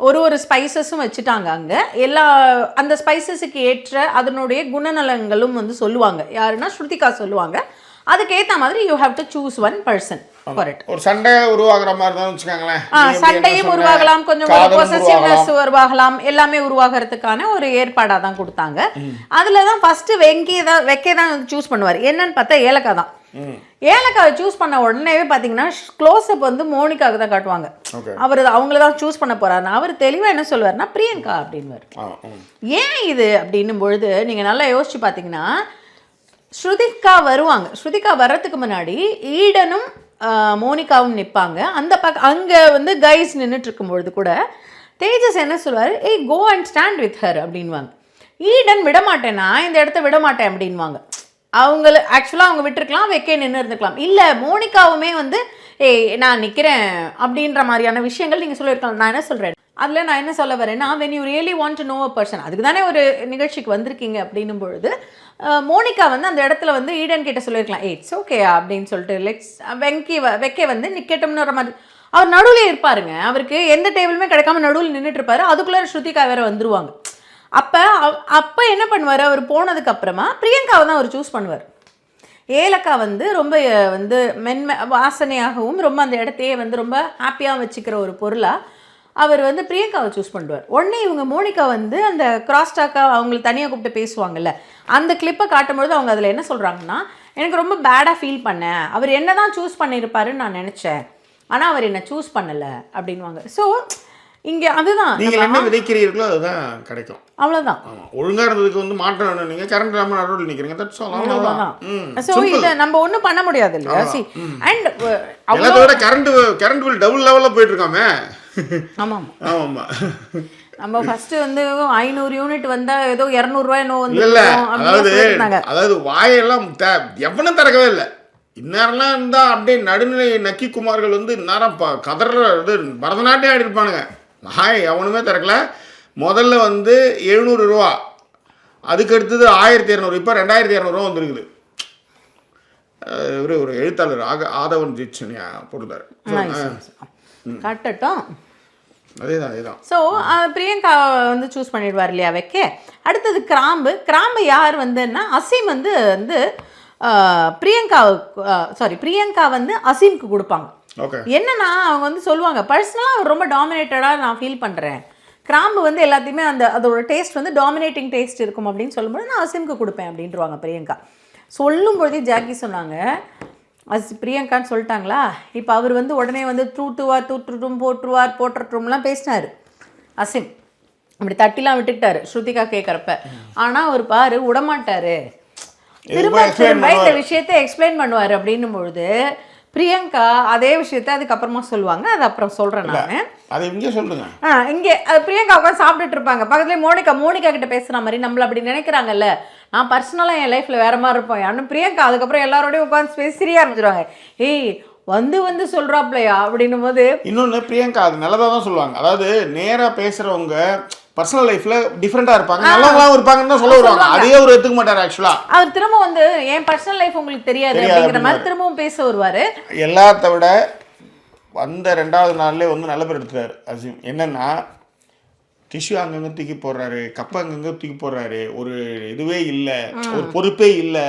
ஒரு ஸ்பைசஸும் வச்சுட்டாங்க அங்கே, எல்லா அந்த ஸ்பைசஸுக்கு ஏற்ற அதனுடைய குணநலங்களும் வந்து சொல்லுவாங்க. யாருன்னா ஸ்ருதிகா சொல்லுவாங்க. அதுக்கேற்ற மாதிரி you have to choose one person for it. ஒரு சண்டை உருவாகிற மாதிரி தான் வச்சுக்கோங்களேன். சண்டையும் உருவாகலாம், கொஞ்சம் ஒரு பொசசிவ்னஸ் உருவாகலாம், எல்லாமே உருவாகிறதுக்கான ஒரு ஏற்பாடாக தான் கொடுத்தாங்க. அதில் தான் ஃபர்ஸ்ட் வெக்கே தான் சூஸ் பண்ணுவார். என்னன்னு பார்த்தா ஏலக்காய் தான். ஏலக்காவை சூஸ் பண்ண உடனேவே பார்த்தீங்கன்னா க்ளோஸ்அப் வந்து மோனிகாவுக்கு தான் காட்டுவாங்க. அவங்கள தான் சூஸ் பண்ண போறாருன்னா அவர் தெளிவாக என்ன சொல்லுவார்னா பிரியங்கா அப்படின்வார். ஏன் இது அப்படின்னும் பொழுது நீங்கள் நல்லா யோசிச்சு பார்த்தீங்கன்னா ஸ்ருதிகா வருவாங்க. ஸ்ருதிகா வர்றதுக்கு முன்னாடி ஈடனும் மோனிகாவும் நிற்பாங்க. அந்த அங்கே வந்து கைஸ் நின்றுட்டு இருக்கும்பொழுது கூட தேஜஸ் என்ன சொல்லுவார், ஏய் go and stand with her அப்படின்வாங்க. ஈடன் விடமாட்டேன், நான் இந்த இடத்த விடமாட்டேன் அப்படின்வாங்க. ஆக்சுவலாக அவங்க விட்டுருக்கலாம், வெக்கே நின்று இருந்துக்கலாம். இல்லை மோனிகாவுமே வந்து ஏய் நான் நிற்கிறேன் அப்படின்ற மாதிரியான விஷயங்கள் நீங்கள் சொல்லியிருக்கலாம். நான் என்ன சொல்கிறேன் அதில் நான் என்ன சொல்ல வரேன்னா when you really want to know a person, அதுக்கு தானே ஒரு நிகழ்ச்சிக்கு வந்திருக்கீங்க அப்படின்னும் பொழுது மோனிகா வந்து அந்த இடத்துல வந்து ஈடன் கிட்ட சொல்லியிருக்கலாம், இட்ஸ் ஓகே அப்படின்னு சொல்லிட்டு வெக்கே வந்து நிற்கட்டும்னு ஒரு மாதிரி அவர் நடுவில் இருப்பாருங்க. அவருக்கு எந்த டேபிளுமே கிடைக்காம நடுவில் நின்றுட்டு இருப்பாரு. அதுக்குள்ளே ஸ்ருதிகா வேற வந்துருவாங்க. அப்போ என்ன பண்ணுவார், அவர் போனதுக்கு அப்புறமா பிரியங்காவை தான் அவர் சூஸ் பண்ணுவார். ஏலக்காய் வந்து ரொம்ப வந்து வாசனையாகவும் ரொம்ப அந்த இடத்தையே வந்து ரொம்ப ஹாப்பியாக வச்சுக்கிற ஒரு பொருளாக அவர் வந்து பிரியங்காவை சூஸ் பண்ணுவார். உடனே இவங்க மோனிகா வந்து அந்த கிராஸ்டாக்காக அவங்களுக்கு தனியாக கூப்பிட்டு பேசுவாங்கல்ல, அந்த கிளிப்பை காட்டும்பொழுது அவங்க அதில் என்ன சொல்கிறாங்கன்னா, எனக்கு ரொம்ப பேடாக ஃபீல் பண்ணேன், அவர் என்ன தான் சூஸ் பண்ணியிருப்பாருன்னு நான் நினச்சேன், ஆனால் அவர் என்னை சூஸ் பண்ணலை அப்படின்வாங்க. ஸோ இங்கே அதுதான் நீங்கள் என்ன விதைக்கிறீர்களோ அதுதான் கிடைக்கும். அவ்வளோதான். ஆமாம், ஒழுங்காக இருந்ததுக்கு வந்து மாற்றம் வேணும். நீங்கள் கரண்ட் இல்லாமல் நடுவில் நிற்கிறீங்க, தட்ஸ் ஆல், அவ்வளோதான். ஸோ இதை நம்ம ஒன்றும் பண்ண முடியாது இல்லையா? சி அண்ட் எல்லாத்த விட கரண்ட் பில் டபுள் லெவலில் போயிட்டு இருக்காமே. ஆமாம் ஆமாம். நம்ம ஃபர்ஸ்ட் வந்து 500 யூனிட் வந்தால் ஏதோ 200 என்னோ வந்து இல்லை, அதாவது வாயெல்லாம் எவனும் திறக்கவே இல்லை. இந்நேரம்லாம் இருந்தால் அப்படியே நடுநிலை நக்கி குமார்கள் வந்து இந்நேரம் கதற இது பரதநாட்டியம் ஆடிருப்பானுங்க. வாய் எவனுமே திறக்கல. முதல்ல வந்து 700 ரூபா, அதுக்கு அடுத்தது 1200, இப்போ 2200 வந்துருக்குது. ஒரு எழுத்தாளர் ஆதவன் ஜிச்சனியா போட்டுதார். கட்டட்டும். அதேதான். ஸோ பிரியங்கா வந்து சூஸ் பண்ணிடுவார் இல்லையா வைக்க. அடுத்தது கிராம்பு யார் வந்துன்னா அசீம் வந்து பிரியங்கா வந்து அசீம்க்கு கொடுப்பாங்க. என்னன்னா அவங்க வந்து சொல்லுவாங்க, பர்சனலாக அவர் ரொம்ப டாமினேட்டடாக நான் ஃபீல் பண்ணுறேன், கிராம்பு வந்து எல்லாத்தையுமே அதோட டேஸ்ட் வந்து டாமினேட்டிங் டேஸ்ட் இருக்கும் அப்படின்னு சொல்லும்போது நான் அசீம்க்கு கொடுப்பேன் அப்படின்றவாங்க பிரியங்கா. சொல்லும்பொழுதே ஜாக்கி சொன்னாங்க, பிரியங்கான்னு சொல்லிட்டாங்களா, இப்போ அவர் வந்து உடனே வந்து தூட்டுவார் போட்டுருட்டும்லாம் பேசினார் அசீம். அப்படி தட்டிலாம் விட்டுக்கிட்டாரு ஸ்ருதிகா கேட்குறப்ப. ஆனால் அவர் பாரு விடமாட்டாரு, திரும்ப இந்த விஷயத்தை எக்ஸ்பிளைன் பண்ணுவார் அப்படின்னும் பொழுது பிரியங்கா அதே விஷயத்தை அதுக்கப்புறமா சொல்லுவாங்க. அது அப்புறம் சொல்கிறேன் நான். அதை இங்கே சொல்லுங்க. இங்கே பிரியங்கா உட்காந்து சாப்பிட்டுட்டு இருப்பாங்க, பக்கத்துலேயே மோனிகா கிட்ட பேசுகிற மாதிரி நம்மள அப்படி நினைக்கிறாங்கல்ல. நான் பர்சனலாக என் லைஃப்பில் வேறு மாதிரி இருப்பேன் ஆனால் பிரியங்கா அதுக்கப்புறம் எல்லாரோடையும் உட்காந்து பேசி சிரியா ஆரம்பிச்சிருவாங்க. ஏய் வந்து சொல்கிறாப்லையா அப்படின்னும் போது இன்னொன்று பிரியங்கா அது நல்லதாக தான் சொல்லுவாங்க. அதாவது நேராக பேசுகிறவங்க பர்சனல் லைஃப்ல டிஃபரெண்டா இருப்பாங்க, நல்லவங்களாவும் இருப்பாங்கன்னு தான் சொல்ல வருவாங்க. அதே அவர் எடுத்துக்க மாட்டார். ஆக்சுவலா அவர் திரும்ப வந்து என் பர்சனல் லைஃப் உங்களுக்கு தெரியாது அப்படிங்கிற மாதிரி திரும்பவும் பேச வருவாரு. எல்லாத்த விட வந்த 2வது நாள்லேயே வந்து நல்ல பேர் எடுத்துட்டாரு அசீம். என்னன்னா டிஷ்யூ அங்கங்கே தூக்கி போடுறாரு, கப்பை அங்கங்கே தூக்கி போடுறாரு, ஒரு இதுவே இல்லை, ஒரு பொறுப்பே இல்லை.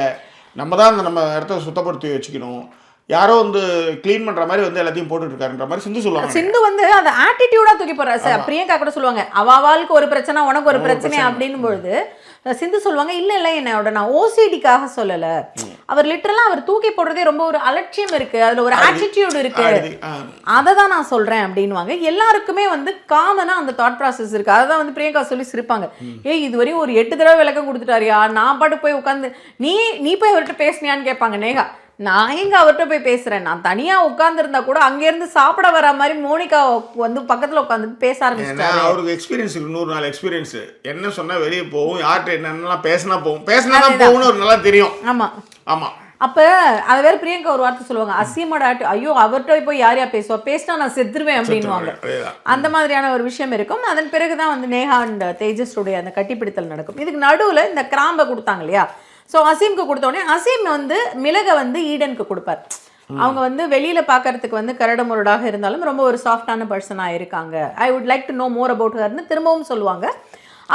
நம்ம தான் நம்ம இடத்த சுத்தப்படுத்தி வச்சுக்கணும், யாரோ வந்து க்ளீன் பண்ணுற மாதிரி வந்து எல்லாத்தையும் போட்டுட்டு இருக்காருன்ற மாதிரி சிந்து சொல்லுவாங்க. சிந்து வந்து அந்த ஆட்டிடியூடாக தூக்கி போடுறாரு சார். பிரியங்கா கூட சொல்லுவாங்க அவாவாளுக்கு ஒரு பிரச்சனை உனக்கு ஒரு பிரச்சனை அப்படின்னும் பொழுது சிந்து சொல்லுவாங்க இல்லை என்னோட நான் ஓசிடிக்காக சொல்லலை, அவர் லிட்டரலாக அவர் தூக்கி போடுறதே ரொம்ப ஒரு அலட்சியம் இருக்குது, அதில் ஒரு ஆட்டிடியூட் இருக்குது, அதை தான் நான் சொல்கிறேன் அப்படின்வாங்க. எல்லாருக்குமே வந்து காமனாக அந்த தாட் ப்ராசஸ் இருக்குது. அதை தான் வந்து பிரியங்கா சொல்லி சிரிப்பாங்க. இதுவரையும் ஒரு 8 தடவை விளக்கம் கொடுத்துட்டாரியா, நான் பாட்டு போய் உட்காந்து நீ போய் அவர்கிட்ட பேசினியான்னு கேட்பாங்க நேகா. நான் எங்கே அவர்கிட்ட போய் பேசுகிறேன், நான் தனியாக உட்காந்துருந்தா கூட அங்கேருந்து சாப்பிட வர மாதிரி மோனிகா வந்து பக்கத்தில் உட்காந்து பேச ஆரம்பிச்சிட்டாரு. அவருக்கு எக்ஸ்பீரியன்ஸ் இருக்கு, 100 நாள் எக்ஸ்பீரியன்ஸ். என்ன சொன்னால் வெளியே போகும், யார்கிட்ட என்னென்னலாம் பேசினா தான் போகும்னு ஒரு நல்லா தெரியும். ஆமாம். அப்போ அதை வேறு பிரியங்கா ஒரு வார்த்தை சொல்லுவாங்க, அசீமோட ஐயோ அவர்கிட்ட போய் யார் பேசினா நான் செத்துருவேன் அப்படின்வாங்க. அந்த மாதிரியான ஒரு விஷயம் இருக்கும். அதன் பிறகு தான் வந்து நேஹா அண்ட் தேஜஸுடைய அந்த கட்டிப்பிடித்தல் நடக்கும். இதுக்கு நடுவில் இந்த கிராம்பை கொடுத்தாங்க இல்லையா. ஸோ அசீம்க்கு கொடுத்தோடனே அசீம் வந்து மிளகை வந்து ஈடனுக்கு கொடுப்பார். அவங்க வந்து வெளியில் பார்க்கறதுக்கு வந்து கரடுமுரடாக இருந்தாலும் ரொம்ப ஒரு சாஃப்டான பர்சனாக இருக்காங்க, I would like to know more about ஹர்னு திரும்பவும் சொல்லுவாங்க.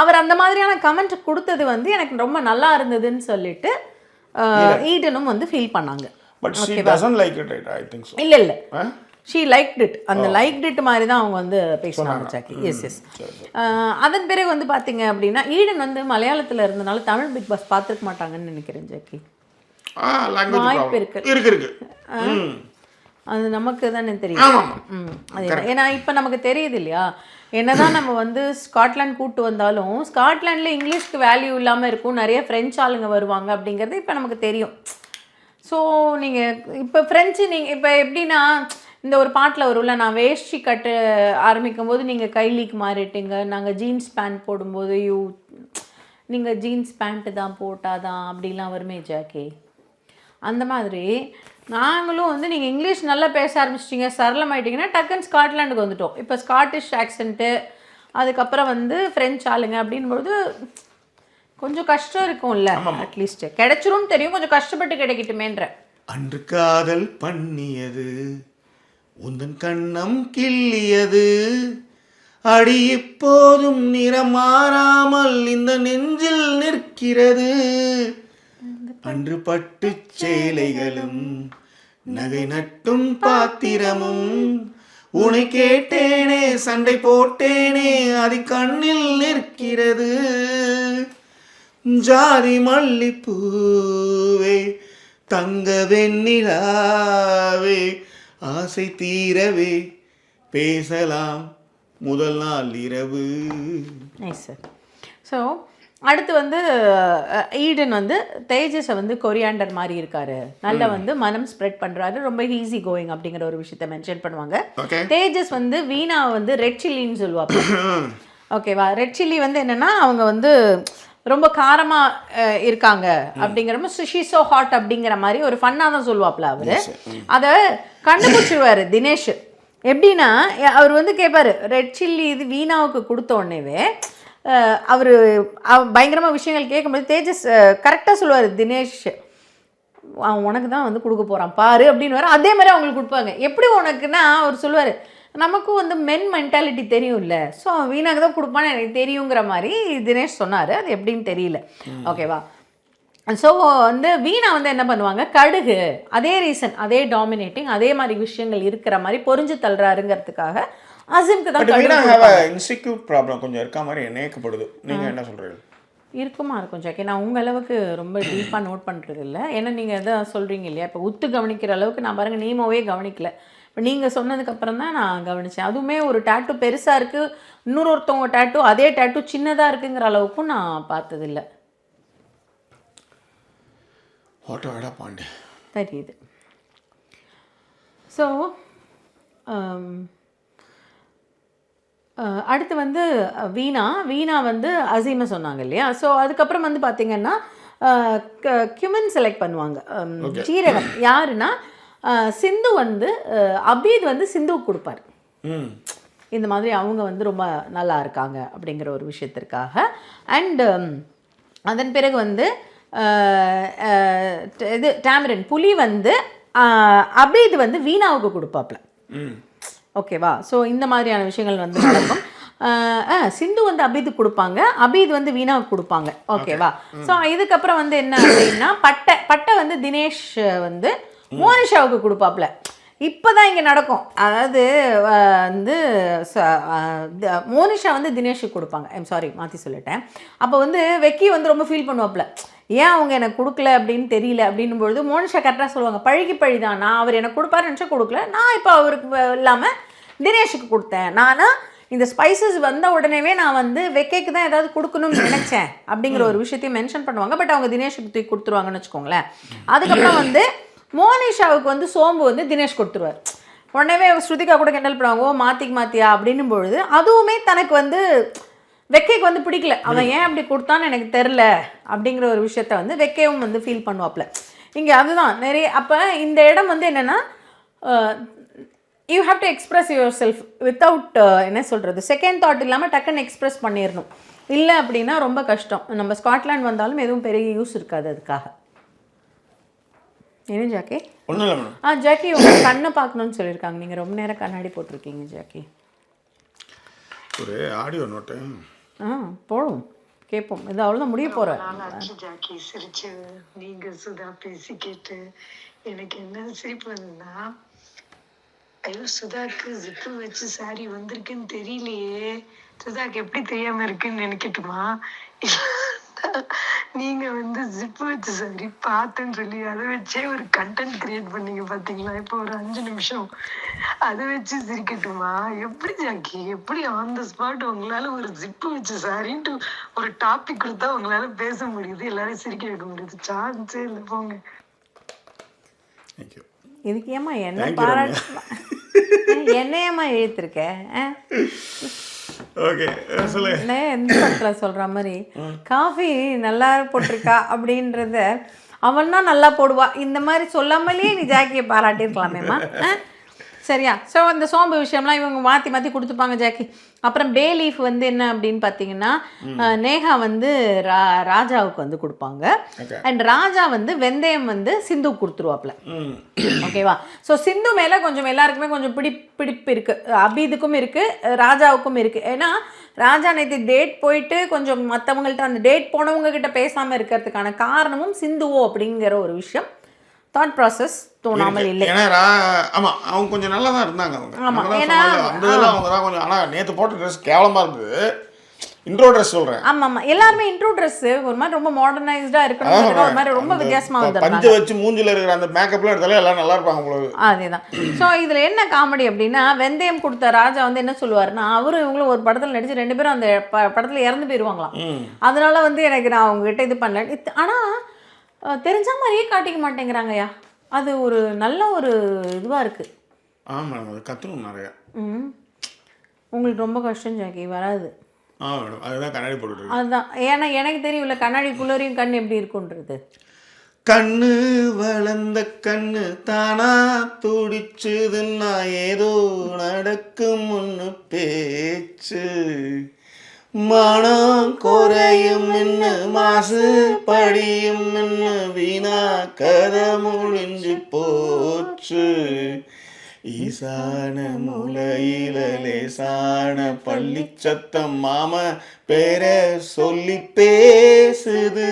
அவர் அந்த மாதிரியான கமெண்ட் கொடுத்தது வந்து எனக்கு ரொம்ப நல்லா இருந்ததுன்னு சொல்லிட்டு ஈடனும் வந்து ஃபீல் பண்ணாங்க. இல்லை ஷீ லைக்ட் இட். அந்த லைக்ட் இட் மாதிரி தான் அவங்க வந்து பேசினாங்க ஜாக்கி. எஸ். அதன் பிறகு வந்து பார்த்தீங்க அப்படின்னா ஈடன் வந்து மலையாளத்தில் இருந்தனால தமிழ் பிக் பாஸ் பார்த்துருக்க மாட்டாங்கன்னு நினைக்கிறேன் ஜாக்கி. வாய்ப்பு இருக்கு. அது நமக்கு தானே தெரியும். அது ஏன்னா இப்போ நமக்கு தெரியுது இல்லையா, என்னதான் நம்ம வந்து ஸ்காட்லாண்ட் கூட்டு வந்தாலும் ஸ்காட்லாண்டில் இங்கிலீஷ்க்கு வேல்யூ இல்லாமல் இருக்கும், நிறைய ஃப்ரெஞ்ச் ஆளுங்க வருவாங்க அப்படிங்கிறது இப்போ நமக்கு தெரியும். ஸோ நீங்கள் இப்போ ஃப்ரெஞ்சு நீங்கள் இப்போ எப்படின்னா இந்த ஒரு பாட்டில் வரும்ல, நான் வேஷ்டி கட்ட ஆரம்பிக்கும் போது நீங்கள் கைலிக்கு மாறிட்டீங்க, நாங்கள் ஜீன்ஸ் பேண்ட் போடும்போது நீங்கள் ஜீன்ஸ் பேண்ட்டு தான் போட்டாதான் அப்படிலாம் வருமே ஜாக்கி. அந்த மாதிரி நாங்களும் வந்து நீங்கள் இங்கிலீஷ் நல்லா பேச ஆரம்பிச்சிட்டிங்க, சரளமாயிட்டிங்கன்னா டக்குன்னு ஸ்காட்லாண்டுக்கு வந்துட்டோம். இப்போ ஸ்காட்டிஷ் ஆக்சென்ட்டு, அதுக்கப்புறம் வந்து ஃப்ரெஞ்ச் ஆளுங்க அப்படின்போது கொஞ்சம் கஷ்டம் இருக்கும்ல. அட்லீஸ்ட் கிடைச்சிரும் தெரியும், கொஞ்சம் கஷ்டப்பட்டு கிடைக்கட்டுமேன்ற. அன்று காதல் பண்ணியது உந்தன் கண்ணம் கிள்ளியது, அடி இப்போதும் நிறம் மாறாமல் இந்த நெஞ்சில் நிற்கிறது, அன்று பட்டு சேலைகளும் நகை நட்டும் பாத்திரமும் உன்னை கேட்டேனே சண்டை போட்டேனே அது கண்ணில் நிற்கிறது, ஜாதி மல்லிப்பூவே தங்க வெண்ணிலாவே ஆசை தீரவே பேசலாம் முதல் நாள் இரவு. Nice sir. ஸோ அடுத்து வந்து ஈடன் வந்து தேஜஸை வந்து கொரியாண்டர் மாதிரி இருக்காரு, நல்ல வந்து மனம் ஸ்ப்ரெட் பண்ணுறாரு, ரொம்ப ஈஸி கோயிங் அப்படிங்கிற ஒரு விஷயத்த மென்ஷன் பண்ணுவாங்க. தேஜஸ் வந்து வீணாவை வந்து ரெட் சில்லின்னு சொல்லுவாங்க. ஓகேவா? ரெட் சில்லி வந்து என்னென்னா அவங்க வந்து ரொம்ப காரமாக இருக்காங்க அப்படிங்கிறப்ப சுஷி ஸோ ஹாட் அப்படிங்கிற மாதிரி ஒரு ஃபன்னாக தான் சொல்லுவாப்ல அவர். அதை கண்டுபிடிச்சிருவார் தினேஷ். எப்படின்னா அவர் வந்து கேட்பார் ரெட் சில்லி இது வீணாவுக்கு கொடுத்த உடனேவே அவர் பயங்கரமாக விஷயங்கள் கேட்கும்போது தேஜஸ் கரெக்டாக சொல்லுவார் தினேஷ், அவன் உனக்கு தான் வந்து கொடுக்க போகிறான் பாரு அப்படின்னு வர. அதே மாதிரி அவங்களுக்கு கொடுப்பாங்க. எப்படி உனக்குன்னா அவர் சொல்லுவார், நமக்கும் வந்து மென் மென்டாலிட்டி தெரியும்ல, ஸோ அவன் வீணாக்கு தான் கொடுப்பான்னு எனக்கு தெரியுங்கிற மாதிரி தினேஷ் சொன்னார். அது எப்படின்னு தெரியல. ஓகேவா? ஸோ வந்து வீணா வந்து என்ன பண்ணுவாங்க, கடுகு அதே ரீசன், அதே டாமினேட்டிங், அதே மாதிரி விஷயங்கள் இருக்கிற மாதிரி பொறிஞ்சு தள்ளுறாருங்கிறதுக்காக அசிம்க்கு தான் இன்செக்யூர் ப்ராப்ளம் கொஞ்சம் இருக்க மாதிரி நினைக்கப்படுது. நீங்கள் என்ன சொல்கிறீங்க? இருக்குமா இருக்கும் ஜாக்கி. நான் உங்கள் அளவுக்கு ரொம்ப டீப்பாக நோட் பண்ணுறது இல்லை. ஏன்னா நீங்கள் எதை சொல்கிறீங்க இல்லையா, இப்போ உத்து கவனிக்கிற அளவுக்கு நான் பாருங்கள் நீமாவே கவனிக்கல. இப்போ நீங்கள் சொன்னதுக்கப்புறம் தான் நான் கவனித்தேன். அதுவுமே ஒரு டேட்டூ பெருசாக இருக்குது, இன்னொருத்தவங்க டேட்டூ அதே டேட்டூ சின்னதாக இருக்குங்கிற அளவுக்கும் நான் பார்த்ததில்லை. தெரியுது. ஸோ அடுத்து வந்து வீணா வந்து அசீமை சொன்னாங்க இல்லையா. ஸோ அதுக்கப்புறம் வந்து பார்த்திங்கன்னா கியூமன் செலக்ட் பண்ணுவாங்க, சீரகம். யாருன்னா சிந்து வந்து அபீத் வந்து சிந்துவுக்கு கொடுப்பார். இந்த மாதிரி அவங்க வந்து ரொம்ப நல்லா இருக்காங்க அப்படிங்கிற ஒரு விஷயத்திற்காக. அண்டு அதன் பிறகு வந்து இது டேமரின் புலி வந்து அபீத் வந்து வீணாவுக்கு கொடுப்பாப்ல. ஓகேவா? ஸோ இந்த மாதிரியான விஷயங்கள் வந்து நடக்கும். சிந்து வந்து அபீதுக்கு கொடுப்பாங்க, அபீத் வந்து வீணாவுக்கு கொடுப்பாங்க. ஓகேவா? ஸோ இதுக்கப்புறம் வந்து என்ன அப்படின்னா பட்டை வந்து தினேஷ் வந்து மோனிஷாவுக்கு கொடுப்பாப்ல. இப்போ தான் இங்கே நடக்கும். அதாவது வந்து மோனிஷா வந்து தினேஷுக்கு கொடுப்பாங்க. ஐம் சாரி, மாற்றி சொல்லிட்டேன். அப்போ வந்து வெக்கி வந்து ரொம்ப ஃபீல் பண்ணுவாப்ல, ஏன் அவங்க எனக்கு கொடுக்கல அப்படின்னு தெரியல அப்படின்னும் பொழுது மோனிஷா கரெக்டாக சொல்லுவாங்க, பழி தான், நான் அவர் எனக்கு கொடுப்பாரு நினச்சா கொடுக்கல, நான் இப்போ அவருக்கு இல்லாமல் தினேஷுக்கு கொடுத்தேன். நானும் இந்த ஸ்பைசஸ் வந்த உடனேவே நான் வந்து வெக்கைக்கு தான் ஏதாவது கொடுக்கணும்னு நினச்சேன் அப்படிங்கிற ஒரு விஷயத்தையும் மென்ஷன் பண்ணுவாங்க. பட் அவங்க தினேஷுக்கு தூக்கி கொடுத்துருவாங்கன்னு வச்சுக்கோங்களேன். அதுக்கப்புறம் வந்து மோனிஷாவுக்கு வந்து சோம்பு வந்து தினேஷ் கொடுத்துருவார். உடனே ஸ்ருதிகா கூட கிண்டல் பண்ணுவாங்க, ஓ மாற்றியா அப்படின்னும் பொழுது அதுவுமே தனக்கு வந்து வெக்கைக்கு வந்து பிடிக்கல, அவன் ஏன் அப்படி கொடுத்தான்னு எனக்கு தெரில அப்படிங்கிற ஒரு விஷயத்த வந்து வெக்கையும் வந்து ஃபீல் பண்ணுவாப்ல. இங்கே அதுதான் நிறைய. அப்போ இந்த இடம் வந்து என்னென்னா you have to express your self without என்ன சொல்கிறது, செகண்ட் தாட் இல்லாமல் டக்குன்னு எக்ஸ்ப்ரெஸ் பண்ணிடணும். இல்லை அப்படின்னா ரொம்ப கஷ்டம். நம்ம ஸ்காட்லாண்ட் வந்தாலும் எதுவும் பெரிய யூஸ் இருக்காது அதுக்காக. என்ன ஜாக்கி? ஒன்றும் இல்லை ஜாக்கி உங்கள் கண்ணை பார்க்கணுன்னு சொல்லியிருக்காங்க, நீங்கள் ரொம்ப நேரம் கண்ணாடி போட்டிருக்கீங்க ஜாக்கி. ஒரு ஆடியோ நோட்டு போடும், கேட்போம். இது அவ்வளோதான் முடிய போகிறேன். ஜாக்கி சிரிச்சு நீங்கள் சுதா பேசி கேட்டு எனக்கு என்ன சிரிப்பு வந்ததுன்னா, ஐயோ சுதாக்கு ஜிப்பு வச்சு சாரி வந்திருக்குன்னு தெரியலையே, சுதாக்கு எப்படி தெரியாம இருக்குன்னு நினைக்கட்டுமா, நீங்க வந்து ஜிப்பு வச்சு சாரி பார்த்தேன்னு சொல்லி அதை வச்சே ஒரு கண்டென்ட் கிரியேட் பண்ணீங்க பாத்தீங்களா, இப்போ ஒரு 5 நிமிஷம் அதை வச்சு சிரிக்கட்டுமா? எப்படி ஜாக்கி, எப்படி ஆன் த ஸ்பாட் உங்களால ஒரு ஜிப்பு வச்சு சாரின்ட்டு ஒரு டாபிக் கொடுத்தா உங்களால பேச முடியுது, எல்லாரும் சிரிக்க வைக்க முடியுது? சான்ஸே இல்லை, போங்க. இதுக்கு ஏமா என்ன பாராட்டு, என்னையம்மா எழுத்திருக்க? ஓகே சொல்லுங்க. எந்த படத்தில் சொல்கிற மாதிரி காஃபி நல்லா போட்டிருக்கா அப்படின்றத அவன் தான் நல்லா போடுவா, இந்த மாதிரி சொல்லாமலே நீ ஜாக்கியை பாராட்டியிருக்கலாமேம்மா. சரியா? ஸோ அந்த சோம்பு விஷயம்லாம் இவங்க மாற்றி கொடுத்துப்பாங்க ஜாக்கி. அப்புறம் பே லீஃப் வந்து என்ன அப்படின்னு பார்த்தீங்கன்னா நேஹா வந்து ராஜாவுக்கு வந்து கொடுப்பாங்க. அண்ட் ராஜா வந்து வெந்தயம் வந்து சிந்துக்கு கொடுத்துருவாப்ல. ஓகேவா? ஸோ சிந்து மேலே கொஞ்சம் எல்லாருக்குமே கொஞ்சம் பிடிப்பு இருக்குது, அபீதுக்கும் இருக்குது, ராஜாவுக்கும் இருக்குது. ஏன்னா ராஜா நேற்று டேட் போயிட்டு கொஞ்சம் மற்றவங்கள்ட்ட அந்த டேட் போனவங்க கிட்ட பேசாமல் இருக்கிறதுக்கான காரணமும் சிந்துவோ அப்படிங்கிற ஒரு விஷயம் தாட் ப்ராசஸ் தோணாமல் இல்லை. ஏன்னா ஆமாம், அவங்க கொஞ்சம் நல்லா தான் இருந்தாங்க. அவங்க ஆமாம், ஏன்னா அந்த இதெல்லாம் அவங்க தான் கொஞ்சம். ஆனால் நேற்று போட்ட ட்ரெஸ் கேவலமாக இருந்தது. இன்ட்ரோ ட்ரெஸ் சொல்கிறேன். ஆமாம், எல்லாருமே இன்ட்ரோ ட்ரெஸ் ஒரு மாதிரி ரொம்ப மாடர்னைஸ்டாக இருக்கணும், ஒரு மாதிரி ரொம்ப வித்தியாசமாக வந்துருக்காங்க. பஞ்சை வச்சு மூஞ்சில் இருக்கிற அந்த மேக்கப்லாம் எடுத்தாலே எல்லாம் நல்லா இருப்பாங்க உங்களுக்கு. அதேதான். ஸோ இதில் என்ன காமெடி அப்படின்னா, வெந்தயம் கொடுத்த ராஜா வந்து என்ன சொல்லுவாருன்னா, அவரும் இவங்களும் ஒரு படத்தில் நடிச்சு 2 பேரும் அந்த படத்தில் இறந்து போயிடுவாங்களாம். அதனால வந்து எனக்கு நான் அவங்ககிட்ட இது பண்ணல. ஆனால் தெரிஞ்ச மாதிரியே காட்டிக்க மாட்டேங்கிறாங்கய்யா. அது ஒரு நல்ல ஒரு இதுவாக இருக்குது. ஆமாம், அது கற்றுக்கணும் நிறையா. உங்களுக்கு ரொம்ப கஷ்டம் ஜாக்கி, வராது. மேடம், அதுதான் கண்ணாடி போட்டுட்டு. அதுதான், ஏன்னா எனக்கு தெரியல கண்ணாடி குள்ளரையும் கண் எப்படி இருக்குன்றது. கண்ணு வளர்ந்த கண்ணு தானா துடிச்சுதுன்னா ஏதோ நடக்கும் முன்னு பேச்சு, மனம் குறையும் என்ன மாசு படியும் என்ன வீணா கதை முடிஞ்சு போச்சு, ஈசான மூலையில லேசான பள்ளி சத்தம் மாம பேரை சொல்லி பேசுது.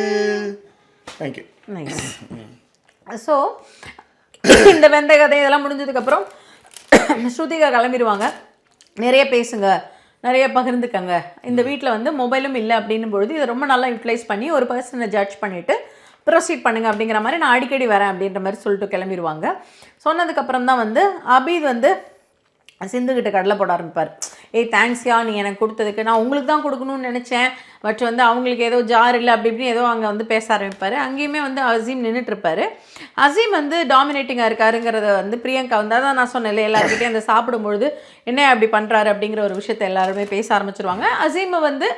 தேங்க்யூ. ஸோ இந்த வெந்த கதை இதெல்லாம் முடிஞ்சதுக்கப்புறம் ஸ்ருதிகா கிளம்பிடுவாங்க. நிறைய பேசுங்க, நிறைய பகிர்ந்துக்கங்க. இந்த வீட்டில் வந்து மொபைலும் இல்லை அப்படின்னும் பொழுது இதை ரொம்ப நல்லா யூட்டிலைஸ் பண்ணி ஒரு பர்சனை ஜட்ஜ் பண்ணிவிட்டு ப்ரொசீட் பண்ணுங்க அப்படிங்கிற மாதிரி நான் அடிக்கடி வரேன் அப்படின்ற மாதிரி சொல்லிட்டு கிளம்பிடுவாங்க. சொன்னதுக்கப்புறம் தான் வந்து அபீத் வந்து சிந்துக்கிட்ட கடலை போட ஆரம்பிப்பார். ஏய் தேங்க்ஸ்யா, நீ எனக்கு கொடுத்ததுக்கு, நான் உங்களுக்கு தான் கொடுக்கணும்னு நினச்சேன், பட் வந்து அவங்களுக்கு ஏதோ ஜார் இல்லை அப்படி இப்படின்னு ஏதோ அங்கே வந்து பேச ஆரம்பிப்பார். அங்கேயுமே வந்து அசீம் நின்றுட்டுருப்பார். அசீம் வந்து டாமினேட்டிங்காக இருக்காருங்கிறத வந்து பிரியங்கா வந்து, அதான் நான் சொன்னேன்ல, எல்லாருக்கிட்டையும் அந்த சாப்பிடும்பொழுது என்ன அப்படி பண்ணுறாரு அப்படிங்கிற ஒரு விஷயத்தை எல்லாருமே பேச ஆரம்பிச்சிருவாங்க. அசீமை வந்து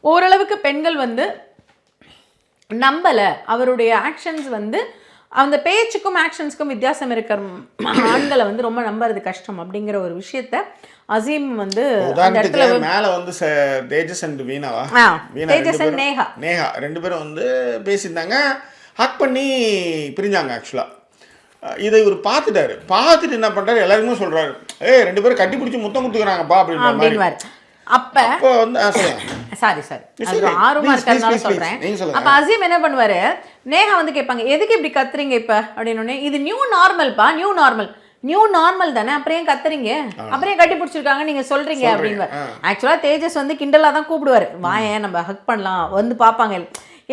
ஓரளவுக்கு பெண்கள் வந்து நம்பலை, அவருடைய ஆக்ஷன்ஸ் வந்து அந்த பேச்சுக்கும் ஆக்ஷன்ஸ்க்கும் வித்தியாசம் இருக்கிற ஆண்களை வந்து ரொம்ப நம்புறது கஷ்டம் அப்படிங்கிற ஒரு விஷயத்த அசீம் வந்து அந்த இடத்துல மேல வந்து தேஜஸ் அண்ட் வீணாவா, தேஜஸ் அண்ட் நேஹா 2 பேரும் வந்து பேசியிருந்தாங்க, ஹக் பண்ணி பிரிஞ்சாங்க. ஆக்சுவலா இதை இவர் பார்த்துட்டு என்ன பண்றாரு, எல்லாருக்குமே சொல்றாரு, 2 பேரும் கட்டி பிடிச்சி முத்தம் கொடுத்துக்கிறாங்கப்பா அப்படின்னு. அப்ப சாரி ஆர்வமா இருக்கிறதுனால சொல்றேன். அப்ப அசீம் என்ன பண்ணுவாரு, நேஹா வந்து கேட்பாங்க, எதுக்கு இப்படி கத்துறீங்க இப்ப அப்படின்னு. இது நியூ நார்மல்ப்பா, நியூ நார்மல் தானே, அப்புறம் ஏன் கத்துறீங்க, அப்புறம் ஏன் கட்டி பிடிச்சிருக்காங்க நீங்க சொல்றீங்க அப்படின்னு. ஆக்சுவலா தேஜஸ் வந்து கிண்டலா தான் கூப்பிடுவாரு, வாயேன் நம்ம ஹக் பண்ணலாம் வந்து பாப்பாங்க.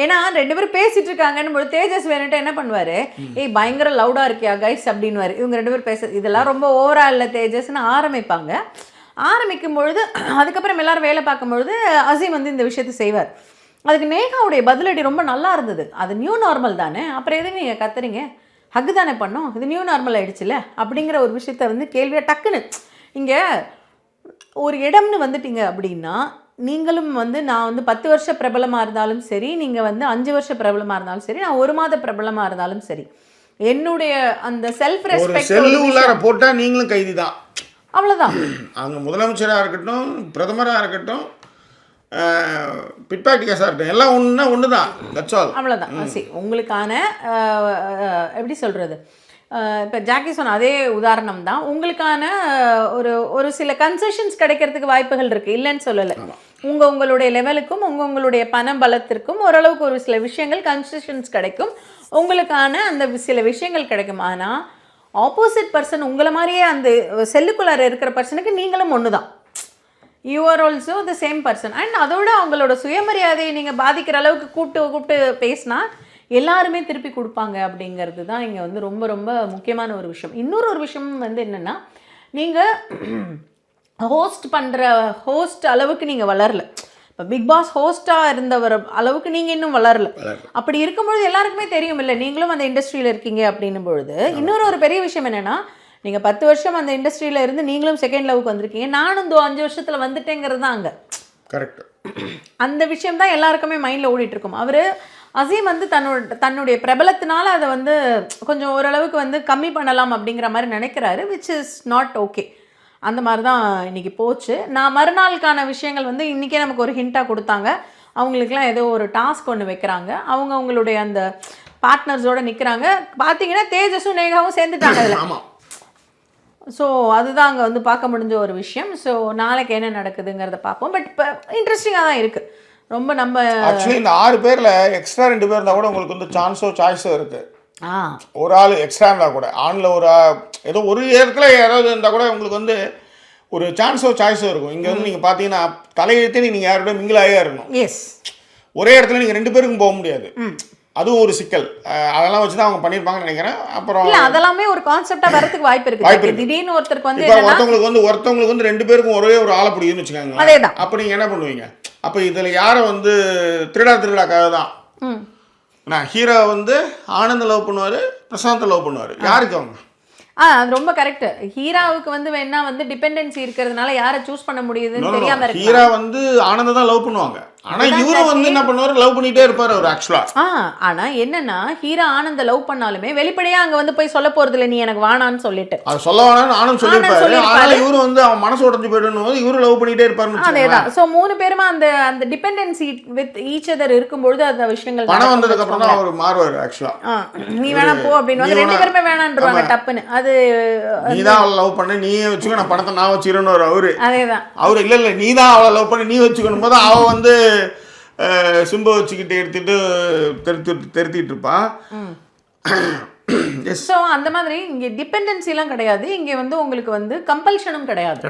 ஏன்னா 2 பேரும் பேசிட்டு இருக்காங்கன்னு போது தேஜஸ் வேணுட்டு என்ன பண்ணுவாரு, ஏய் பயங்கர லவுடா இருக்கியா கைஸ் அப்படின்னுவாரு. இவங்க 2 பேரும் பேச இதெல்லாம் ரொம்ப ஓவரா இல்லை தேஜஸ்ன்னு ஆரம்பிக்கும் பொழுது அதுக்கப்புறம் எல்லாரும் வேலை பார்க்கும்பொழுது அசீம் வந்து இந்த விஷயத்தை செய்வார். அதுக்கு நேகாவுடைய பதிலடி ரொம்ப நல்லா இருந்தது. அது நியூ நார்மல் தானே, அப்புறம் எதுக்கு நீங்கள் கத்துறீங்க, ஹக்கு தானே பண்ணோம், இது நியூ நார்மல் ஆகிடுச்சுல அப்படிங்கிற ஒரு விஷயத்த வந்து கேள்வியாக டக்குன்னு இங்கே ஒரு இடம்னு வந்துட்டீங்க அப்படின்னா, நீங்களும் வந்து நான் வந்து 10 வருஷம் பிரபலமாக இருந்தாலும் சரி, நீங்கள் வந்து 5 வருஷம் பிரபலமாக இருந்தாலும் சரி, நான் 1 மாத பிரபலமாக இருந்தாலும் சரி, என்னுடைய அந்த செல்ஃப் ரெஸ்பெக்ட் போட்டால் நீங்களும் கைதி தான். அவ்வளோதான். அங்கே முதலமைச்சராக இருக்கட்டும், பிரதமராக இருக்கட்டும், பிட்பாக்கெட் கேஸாக இருக்கட்டும், எல்லாம் ஒன்று தான். That's all. அவ்வளோதான். சரி, உங்களுக்கான எப்படி சொல்கிறது, இப்போ ஜாக்கி சொன்ன அதே உதாரணம் தான். உங்களுக்கான ஒரு சில கன்செஷன்ஸ் கிடைக்கிறதுக்கு வாய்ப்புகள் இருக்குது, இல்லைன்னு சொல்லலை. உங்களுடைய லெவலுக்கும் உங்களுடைய பண பலத்திற்கும் ஓரளவுக்கு ஒரு சில விஷயங்கள் கன்செஷன்ஸ் கிடைக்கும், உங்களுக்கான அந்த சில விஷயங்கள் கிடைக்கும். ஆனால் ஆப்போசிட் பர்சன் உங்களை மாதிரியே அந்த செல்லுக்குள்ளார இருக்கிற பர்சனுக்கு நீங்களும் ஒன்று தான், you are also the same person. And அதோட அவங்களோட சுயமரியாதையை நீங்கள் பாதிக்கிற அளவுக்கு கூப்பிட்டு பேசினா எல்லாருமே திருப்பி கொடுப்பாங்க அப்படிங்கிறது தான் இங்கே வந்து ரொம்ப ரொம்ப முக்கியமான ஒரு விஷயம். இன்னொரு விஷயம் வந்து என்னென்னா, நீங்கள் ஹோஸ்ட் அளவுக்கு நீங்கள் வளரல. இப்போ பிக் பாஸ் ஹோஸ்ட்டாக இருந்தவர் அளவுக்கு நீங்கள் இன்னும் வளரல. அப்படி இருக்கும்பொழுது எல்லாருக்குமே தெரியும் இல்லை, நீங்களும் அந்த இண்டஸ்ட்ரியில் இருக்கீங்க அப்படின்னும் பொழுது இன்னொரு பெரிய விஷயம் என்னென்னா, நீங்கள் 10 வருஷம் அந்த இண்டஸ்ட்ரியில் இருந்து நீங்களும் செகண்ட் லெவலுக்கு வந்திருக்கீங்க, நானும் 5 வருஷத்தில் வந்துட்டேங்கிறது தான் அங்கே கரெக்ட். அந்த விஷயம் தான் எல்லாருக்குமே மைண்டில் ஓடிட்டுருக்கும். அவர் அசீம் வந்து தன்னுடைய பிரபலத்தினால அதை வந்து கொஞ்சம் ஓரளவுக்கு வந்து கம்மி பண்ணலாம் அப்படிங்கிற மாதிரி நினைக்கிறாரு, விச் இஸ் நாட் ஓகே. அந்த மாதிரி தான் இன்றைக்கி போச்சு. நான் மறுநாளுக்கான விஷயங்கள் வந்து இன்றைக்கே நமக்கு ஒரு ஹிண்ட்டாக கொடுத்தாங்க. அவங்களுக்குலாம் ஏதோ ஒரு டாஸ்க் ஒன்று வைக்கிறாங்க, அவங்களுடைய அந்த பார்ட்னர்ஸோடு நிற்கிறாங்க. பார்த்தீங்கன்னா தேஜஸும் நேகாவும் சேர்ந்துட்டாங்க அதில். ஸோ அதுதான் அங்கே வந்து பார்க்க முடிஞ்ச ஒரு விஷயம். ஸோ நாளைக்கு என்ன நடக்குதுங்கிறத பார்ப்போம். பட் இப்போ இன்ட்ரெஸ்டிங்காக தான் இருக்குது ரொம்ப. நம்ம ஆக்சுவலி இந்த 6 பேரில் எக்ஸ்ட்ரா 2 பேர் இருந்தால் கூட உங்களுக்கு வந்து சாய்ஸோ இருக்குது. ஒரு ஆள் எக்ஸ்ட்ரா இருந்தால் கூட, ஆணில் ஒரு ஏதோ ஒரு இடத்துல யாராவது இருந்தால் கூட உங்களுக்கு வந்து ஒரு சான்ஸோ சாய்ஸோ இருக்கும். இங்கே வந்து நீங்கள் பார்த்தீங்கன்னா தலையெழுத்தே நீங்கள் யாரோட மிங்கிளாகவே இருக்கணும். எஸ், ஒரே இடத்துல நீங்கள் 2 பேருக்கும் போக முடியாது. அதுவும் ஒரு சிக்கல். அதெல்லாம் வச்சு தான் அவங்க பண்ணியிருப்பாங்கன்னு நினைக்கிறேன். அப்புறம் இல்ல அதெல்லாமே ஒரு கான்செப்டா வரதுக்கு வாய்ப்பு இருக்கு. திடீர்னு ஒருத்தருக்கு வந்து இப்போ ஒருத்தவங்களுக்கு வந்து 2 பேருக்கும் ஒரே ஒரு ஆளை பிடிக்குன்னு வச்சுக்கோங்க. அதேதான். அப்போ நீங்கள் என்ன பண்ணுவீங்க? அப்போ இதில் யாரை வந்து திருடாக்காக தான் நான் ஹீரோ வந்து ஆனந்த் லவ் பண்ணுவார், பிரசாந்த் லவ் பண்ணுவார். யாருக்கு அவங்க? அது ரொம்ப கரெக்ட். ஹீராவுக்கு வந்து வேணா வந்து டிபெண்டன்சி இருக்கிறதுனால யாரை சூஸ் பண்ண முடியுதுன்னு தெரியாம இருக்கு. ஹீரா வந்து ஆனந்த தான் லவ் பண்ணுவாங்க. ஆனா இவரும் வந்து என்ன பண்ணுவாரு, லவ் பண்ணிட்டே இருப்பாரு அவர் ஆக்சுவலா. ஆனா என்னன்னா ஹீரா ஆனந்த லவ் பண்ணாலுமே வெளிப்படையா அங்க வந்து போய் சொல்ல போறது இல்லை, நீ எனக்கு வானான்னு சொல்லிட்டு. அது சொல்ல வேணாம்னு ஆனந்த் சொல்லிருப்பாரு. ஆனா இவரு வந்து அவன் மனசு உடைஞ்சு போயிடணும் போது இவரு லவ் பண்ணிட்டே இருப்பாருன்னு. அதேதான். சோ 3 பேருமா அந்த டிபெண்டன்சி வித் ஈச் அதர் இருக்கும்போது அந்த விஷயங்கள் பணம் வந்ததுக்கு அப்புறம் தான் அவர் மாறுவாரு ஆக்சுவலா. நீ வேணா போ அப்படின்னு 2 பேருமே வேணான்றாங்க டப்புன்னு. அது நீதான் அவளை லவ் பண்ண, நீயே வச்சுக்க, நான் பணத்தை நான் வச்சுக்கிறேன்னு அவரு. அதேதான். அவரு இல்ல நீதான் அவளை லவ் பண்ணி நீ வச்சுக்கணும் போது அவ வந்து சிம்பை வச்சுக்கிட்டு எடுத்துட்டு தெரித்திட்டு இருப்பான். ஸோ அந்த மாதிரி இங்கே டிபெண்டன்சிலாம் கிடையாது. இங்கே வந்து உங்களுக்கு வந்து கம்பல்ஷனும் கிடையாது.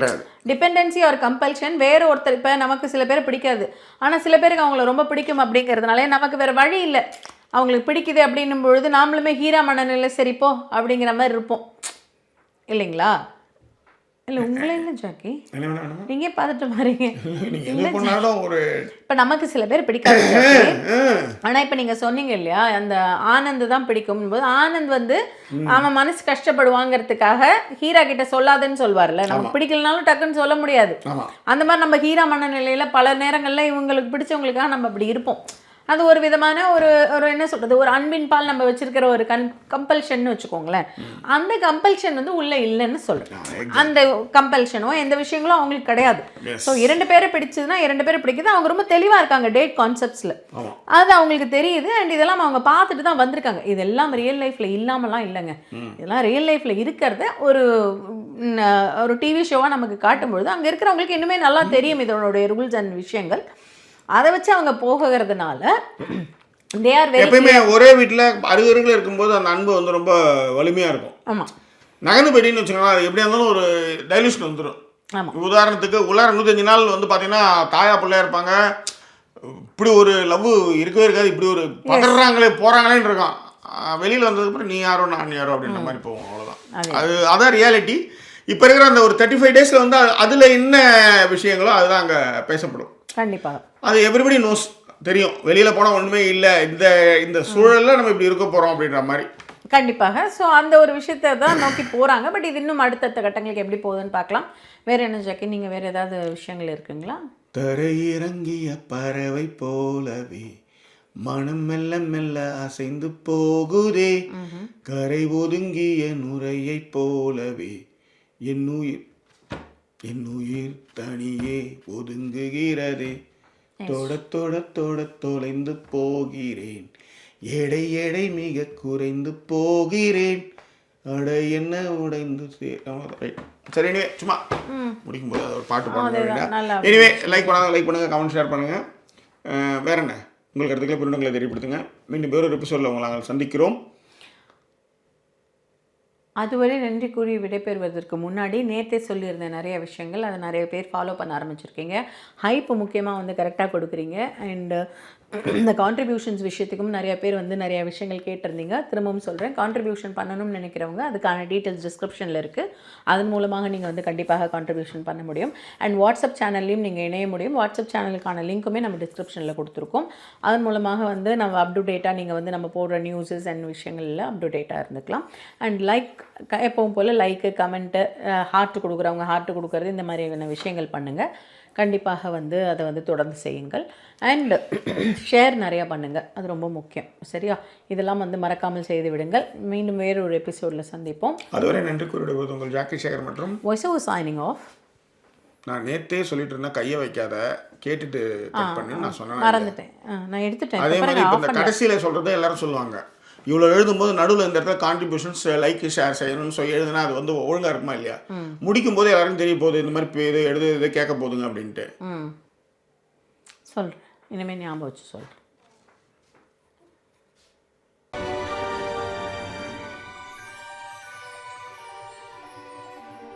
டிபெண்டன்சி ஒரு கம்பல்ஷன். வேற ஒருத்தர் இப்போ நமக்கு சில பேர் பிடிக்காது, ஆனால் சில பேருக்கு அவங்கள ரொம்ப பிடிக்கும் அப்படிங்கிறதுனாலே நமக்கு வேறு வழி இல்லை. அவங்களுக்கு பிடிக்குது அப்படின்னும் பொழுது நாமளுமே ஹீரா மனநிலை சரிப்போ அப்படிங்கிற மாதிரி இருப்போம் இல்லைங்களா? இல்லை உங்களே இல்லை ஜாக்கி, நீங்க பார்த்துட்டு மாறீங்க. இப்போ நமக்கு சில பேர் பிடிக்காது ஆனால் இப்போ நீங்கள் சொன்னீங்க இல்லையா, அந்த ஆனந்த் தான் பிடிக்கும் போது ஆனந்த் வந்து அவன் மனசு கஷ்டப்படுவாங்கிறதுக்காக ஹீரா கிட்ட சொல்லாதுன்னு சொல்வார்ல. நமக்கு பிடிக்கலனாலும் டக்குன்னு சொல்ல முடியாது. அந்த மாதிரி நம்ம ஹீரா மனநிலையில பல நேரங்களில் இவங்களுக்கு பிடிச்சவங்களுக்காக நம்ம அப்படி இருப்போம். அது ஒரு விதமான ஒரு என்ன சொல்கிறது, ஒரு அன்பின் பால் நம்ம வச்சிருக்கிற ஒரு கம்பல்ஷன் வச்சுக்கோங்களேன். அந்த கம்பல்ஷன் வந்து உள்ளே இல்லைன்னு சொல்கிறேன். அந்த கம்பல்ஷனோ எந்த விஷயங்களும் அவங்களுக்கு கிடையாது. ஸோ 2 பேரை பிடிச்சதுன்னா 2 பேரை பிடிக்குது. அவங்க ரொம்ப தெளிவாக இருக்காங்க டேட் கான்செப்ட்ஸில். அது அவங்களுக்கு தெரியுது. அண்ட் இதெல்லாம் அவங்க பார்த்துட்டு தான் வந்திருக்காங்க. இதெல்லாம் ரியல் லைஃப்பில் இல்லாமலாம் இல்லைங்க. இதெல்லாம் ரியல் லைஃப்பில் இருக்கிறத ஒரு டிவி ஷோவாக நமக்கு காட்டும்பொழுது அங்கே இருக்கிறவங்களுக்கு இன்னுமே நல்லா தெரியும் இதனுடைய ரூல்ஸ் அண்ட் விஷயங்கள். அதை வச்சு அவங்க போகிறதுனால எப்பயுமே ஒரே வீட்டில் அருகருகில் இருக்கும்போது அந்த அன்பு வந்து ரொம்ப வலிமையாக இருக்கும். ஆமாம், நகர்ந்து போயிட்டீங்கன்னு வச்சுக்கோங்களேன், அது எப்படியா இருந்தாலும் ஒரு டைலூஷன் வந்துடும். உதாரணத்துக்கு உள்ளார 105 நாள் வந்து பார்த்தீங்கன்னா தாயா பிள்ளையா இருப்பாங்க. இப்படி ஒரு லவ் இருக்கவே இருக்காது. இப்படி ஒரு பதறாங்களே போகிறாங்களேன்னு இருக்கான். வெளியில் வந்ததுக்கப்புறம் நீ யாரோ நான் யாரோ அப்படின்ற மாதிரி போவோம். அவ்வளோதான். அதான் ரியாலிட்டி. இப்போ இருக்கிற அந்த ஒரு 35 டேஸில் வந்து அதில் என்ன விஷயங்களோ அதுதான் அங்கே பேசப்படும். கண்டிப்பாக அது எவ்ரிபடி நோஸ் தெரியும். வெளியில் போனால் ஒன்றுமே இல்லை, இந்த சூழலில் நம்ம இப்படி இருக்க போகிறோம் அப்படின்ற மாதிரி. கண்டிப்பாக. ஸோ அந்த ஒரு விஷயத்தை தான் நோக்கி போகிறாங்க. பட் இது இன்னும் அடுத்தடுத்த கட்டங்களுக்கு எப்படி போகுதுன்னு பார்க்கலாம். வேறு என்ன ஜாக்கி, நீங்கள் வேறு ஏதாவது விஷயங்கள் இருக்குங்களா? தரையிறங்கிய பறவை போலவே மனம் மெல்ல மெல்ல அசைந்து போகுதே, கரை ஒதுங்கிய நுரையை போலவே என் உயிர் தனியே ஒதுங்குகிறதே, தொட தொட தொட தொலைந்து போகிறேன், எடை எடை மிக குறைந்து போகிறேன், அடை என்ன உடைந்து சரி. எனிவே சும்மா முடிக்கும் போது ஒரு பாட்டு பாடுங்க. எனிவே லைக் பண்ணுங்க, கமெண்ட் ஷேர் பண்ணுங்க. வேற என்ன உங்களுக்கு கருத்துக்களை புரிந்துங்களை தெரியப்படுத்துங்க. மீண்டும் வேறொரு எபிசோடில் உங்களை நாங்கள் சந்திக்கிறோம். அதுவரை நன்றி கூறி விடைபெறுவதற்கு முன்னாடி நேற்றே சொல்லியிருந்தேன் நிறைய விஷயங்கள். அதை நிறைய பேர் ஃபாலோ பண்ண ஆரம்பிச்சிருக்கீங்க. ஹைப்பு முக்கியமாக வந்து கரெக்டாக கொடுக்குறீங்க. அண்டு இந்த கான்ட்ரிபியூஷன்ஸ் விஷயத்துக்கும் நிறைய பேர் வந்து நிறைய விஷயங்கள் கேட்டிருந்தீங்க. திரும்பவும் சொல்கிறேன், கான்ட்ரிபியூஷன் பண்ணணும்னு நினைக்கிறவங்க அதுக்கான டீட்டெயில்ஸ் டிஸ்கிரிப்ஷனில் இருக்குது. அதன் மூலமாக நீங்கள் வந்து கண்டிப்பாக கான்ட்ரிபியூஷன் பண்ண முடியும். அண்ட் வாட்ஸ்அப் சேனல்லையும் நீங்கள் இணைய முடியும். வாட்ஸ்அப் சேனலுக்கான லிங்க்குமே நம்ம டிஸ்கிரிப்ஷனில் கொடுத்துருக்கோம். அதன் மூலமாக வந்து நம்ம அப் டு டேட்டாக நீங்கள் வந்து நம்ம போடுற நியூஸஸ் அண்ட் விஷயங்களில் அப் டு டேட்டாக இருந்துக்கலாம். அண்ட் லைக் எப்பவும் போல் லைக்கு, கமெண்ட்டு, ஹார்ட்டு கொடுக்குறவங்க ஹார்ட்டு கொடுக்குறது, இந்த மாதிரியான விஷயங்கள் பண்ணுங்கள். கண்டிப்பாக வந்து அதை வந்து தொடர்ந்து செய்யுங்கள். அண்ட் ஷேர் நிறையா பண்ணுங்கள், அது ரொம்ப முக்கியம். சரியா? இதெல்லாம் வந்து மறக்காமல் செய்து விடுங்கள். மீண்டும் வேறு ஒரு எபிசோடில் சந்திப்போம். அதுவரை நன்றி கூறிவிடுவது உங்கள் ஜாக்கி சேகர் மற்றும் வாய்ஸ் ஓவர் சைனிங் ஆஃப். நான் நேற்றே சொல்லிட்டு இருந்தேன், கையை வைக்காத, கேட்டுட்டு கட் பண்ணு நான் சொன்னேன், மறந்துட்டேன். நான் எடுத்துட்டேன். அதே மாதிரி இப்போ இந்த கடைசியில் சொல்கிறத எல்லாரும் சொல்லுவாங்க, இவ்வளோ எழுதும்போது நடுவில் இந்த இடத்துல கான்ட்ரிபியூஷன்ஸ் லைக் ஷேர் செய்யணும்னு சொல்லி எழுதுனா அது வந்து ஒழுங்காக இருக்குமா இல்லையா? முடிக்கும் போது எல்லாருக்கும் தெரிய போகுது இந்த மாதிரி இது எழுது இதை கேட்க போதுங்க அப்படின்ட்டு சொல்கிறேன். இனிமேல் ஞாபகம் வச்சு சொல்கிறேன்.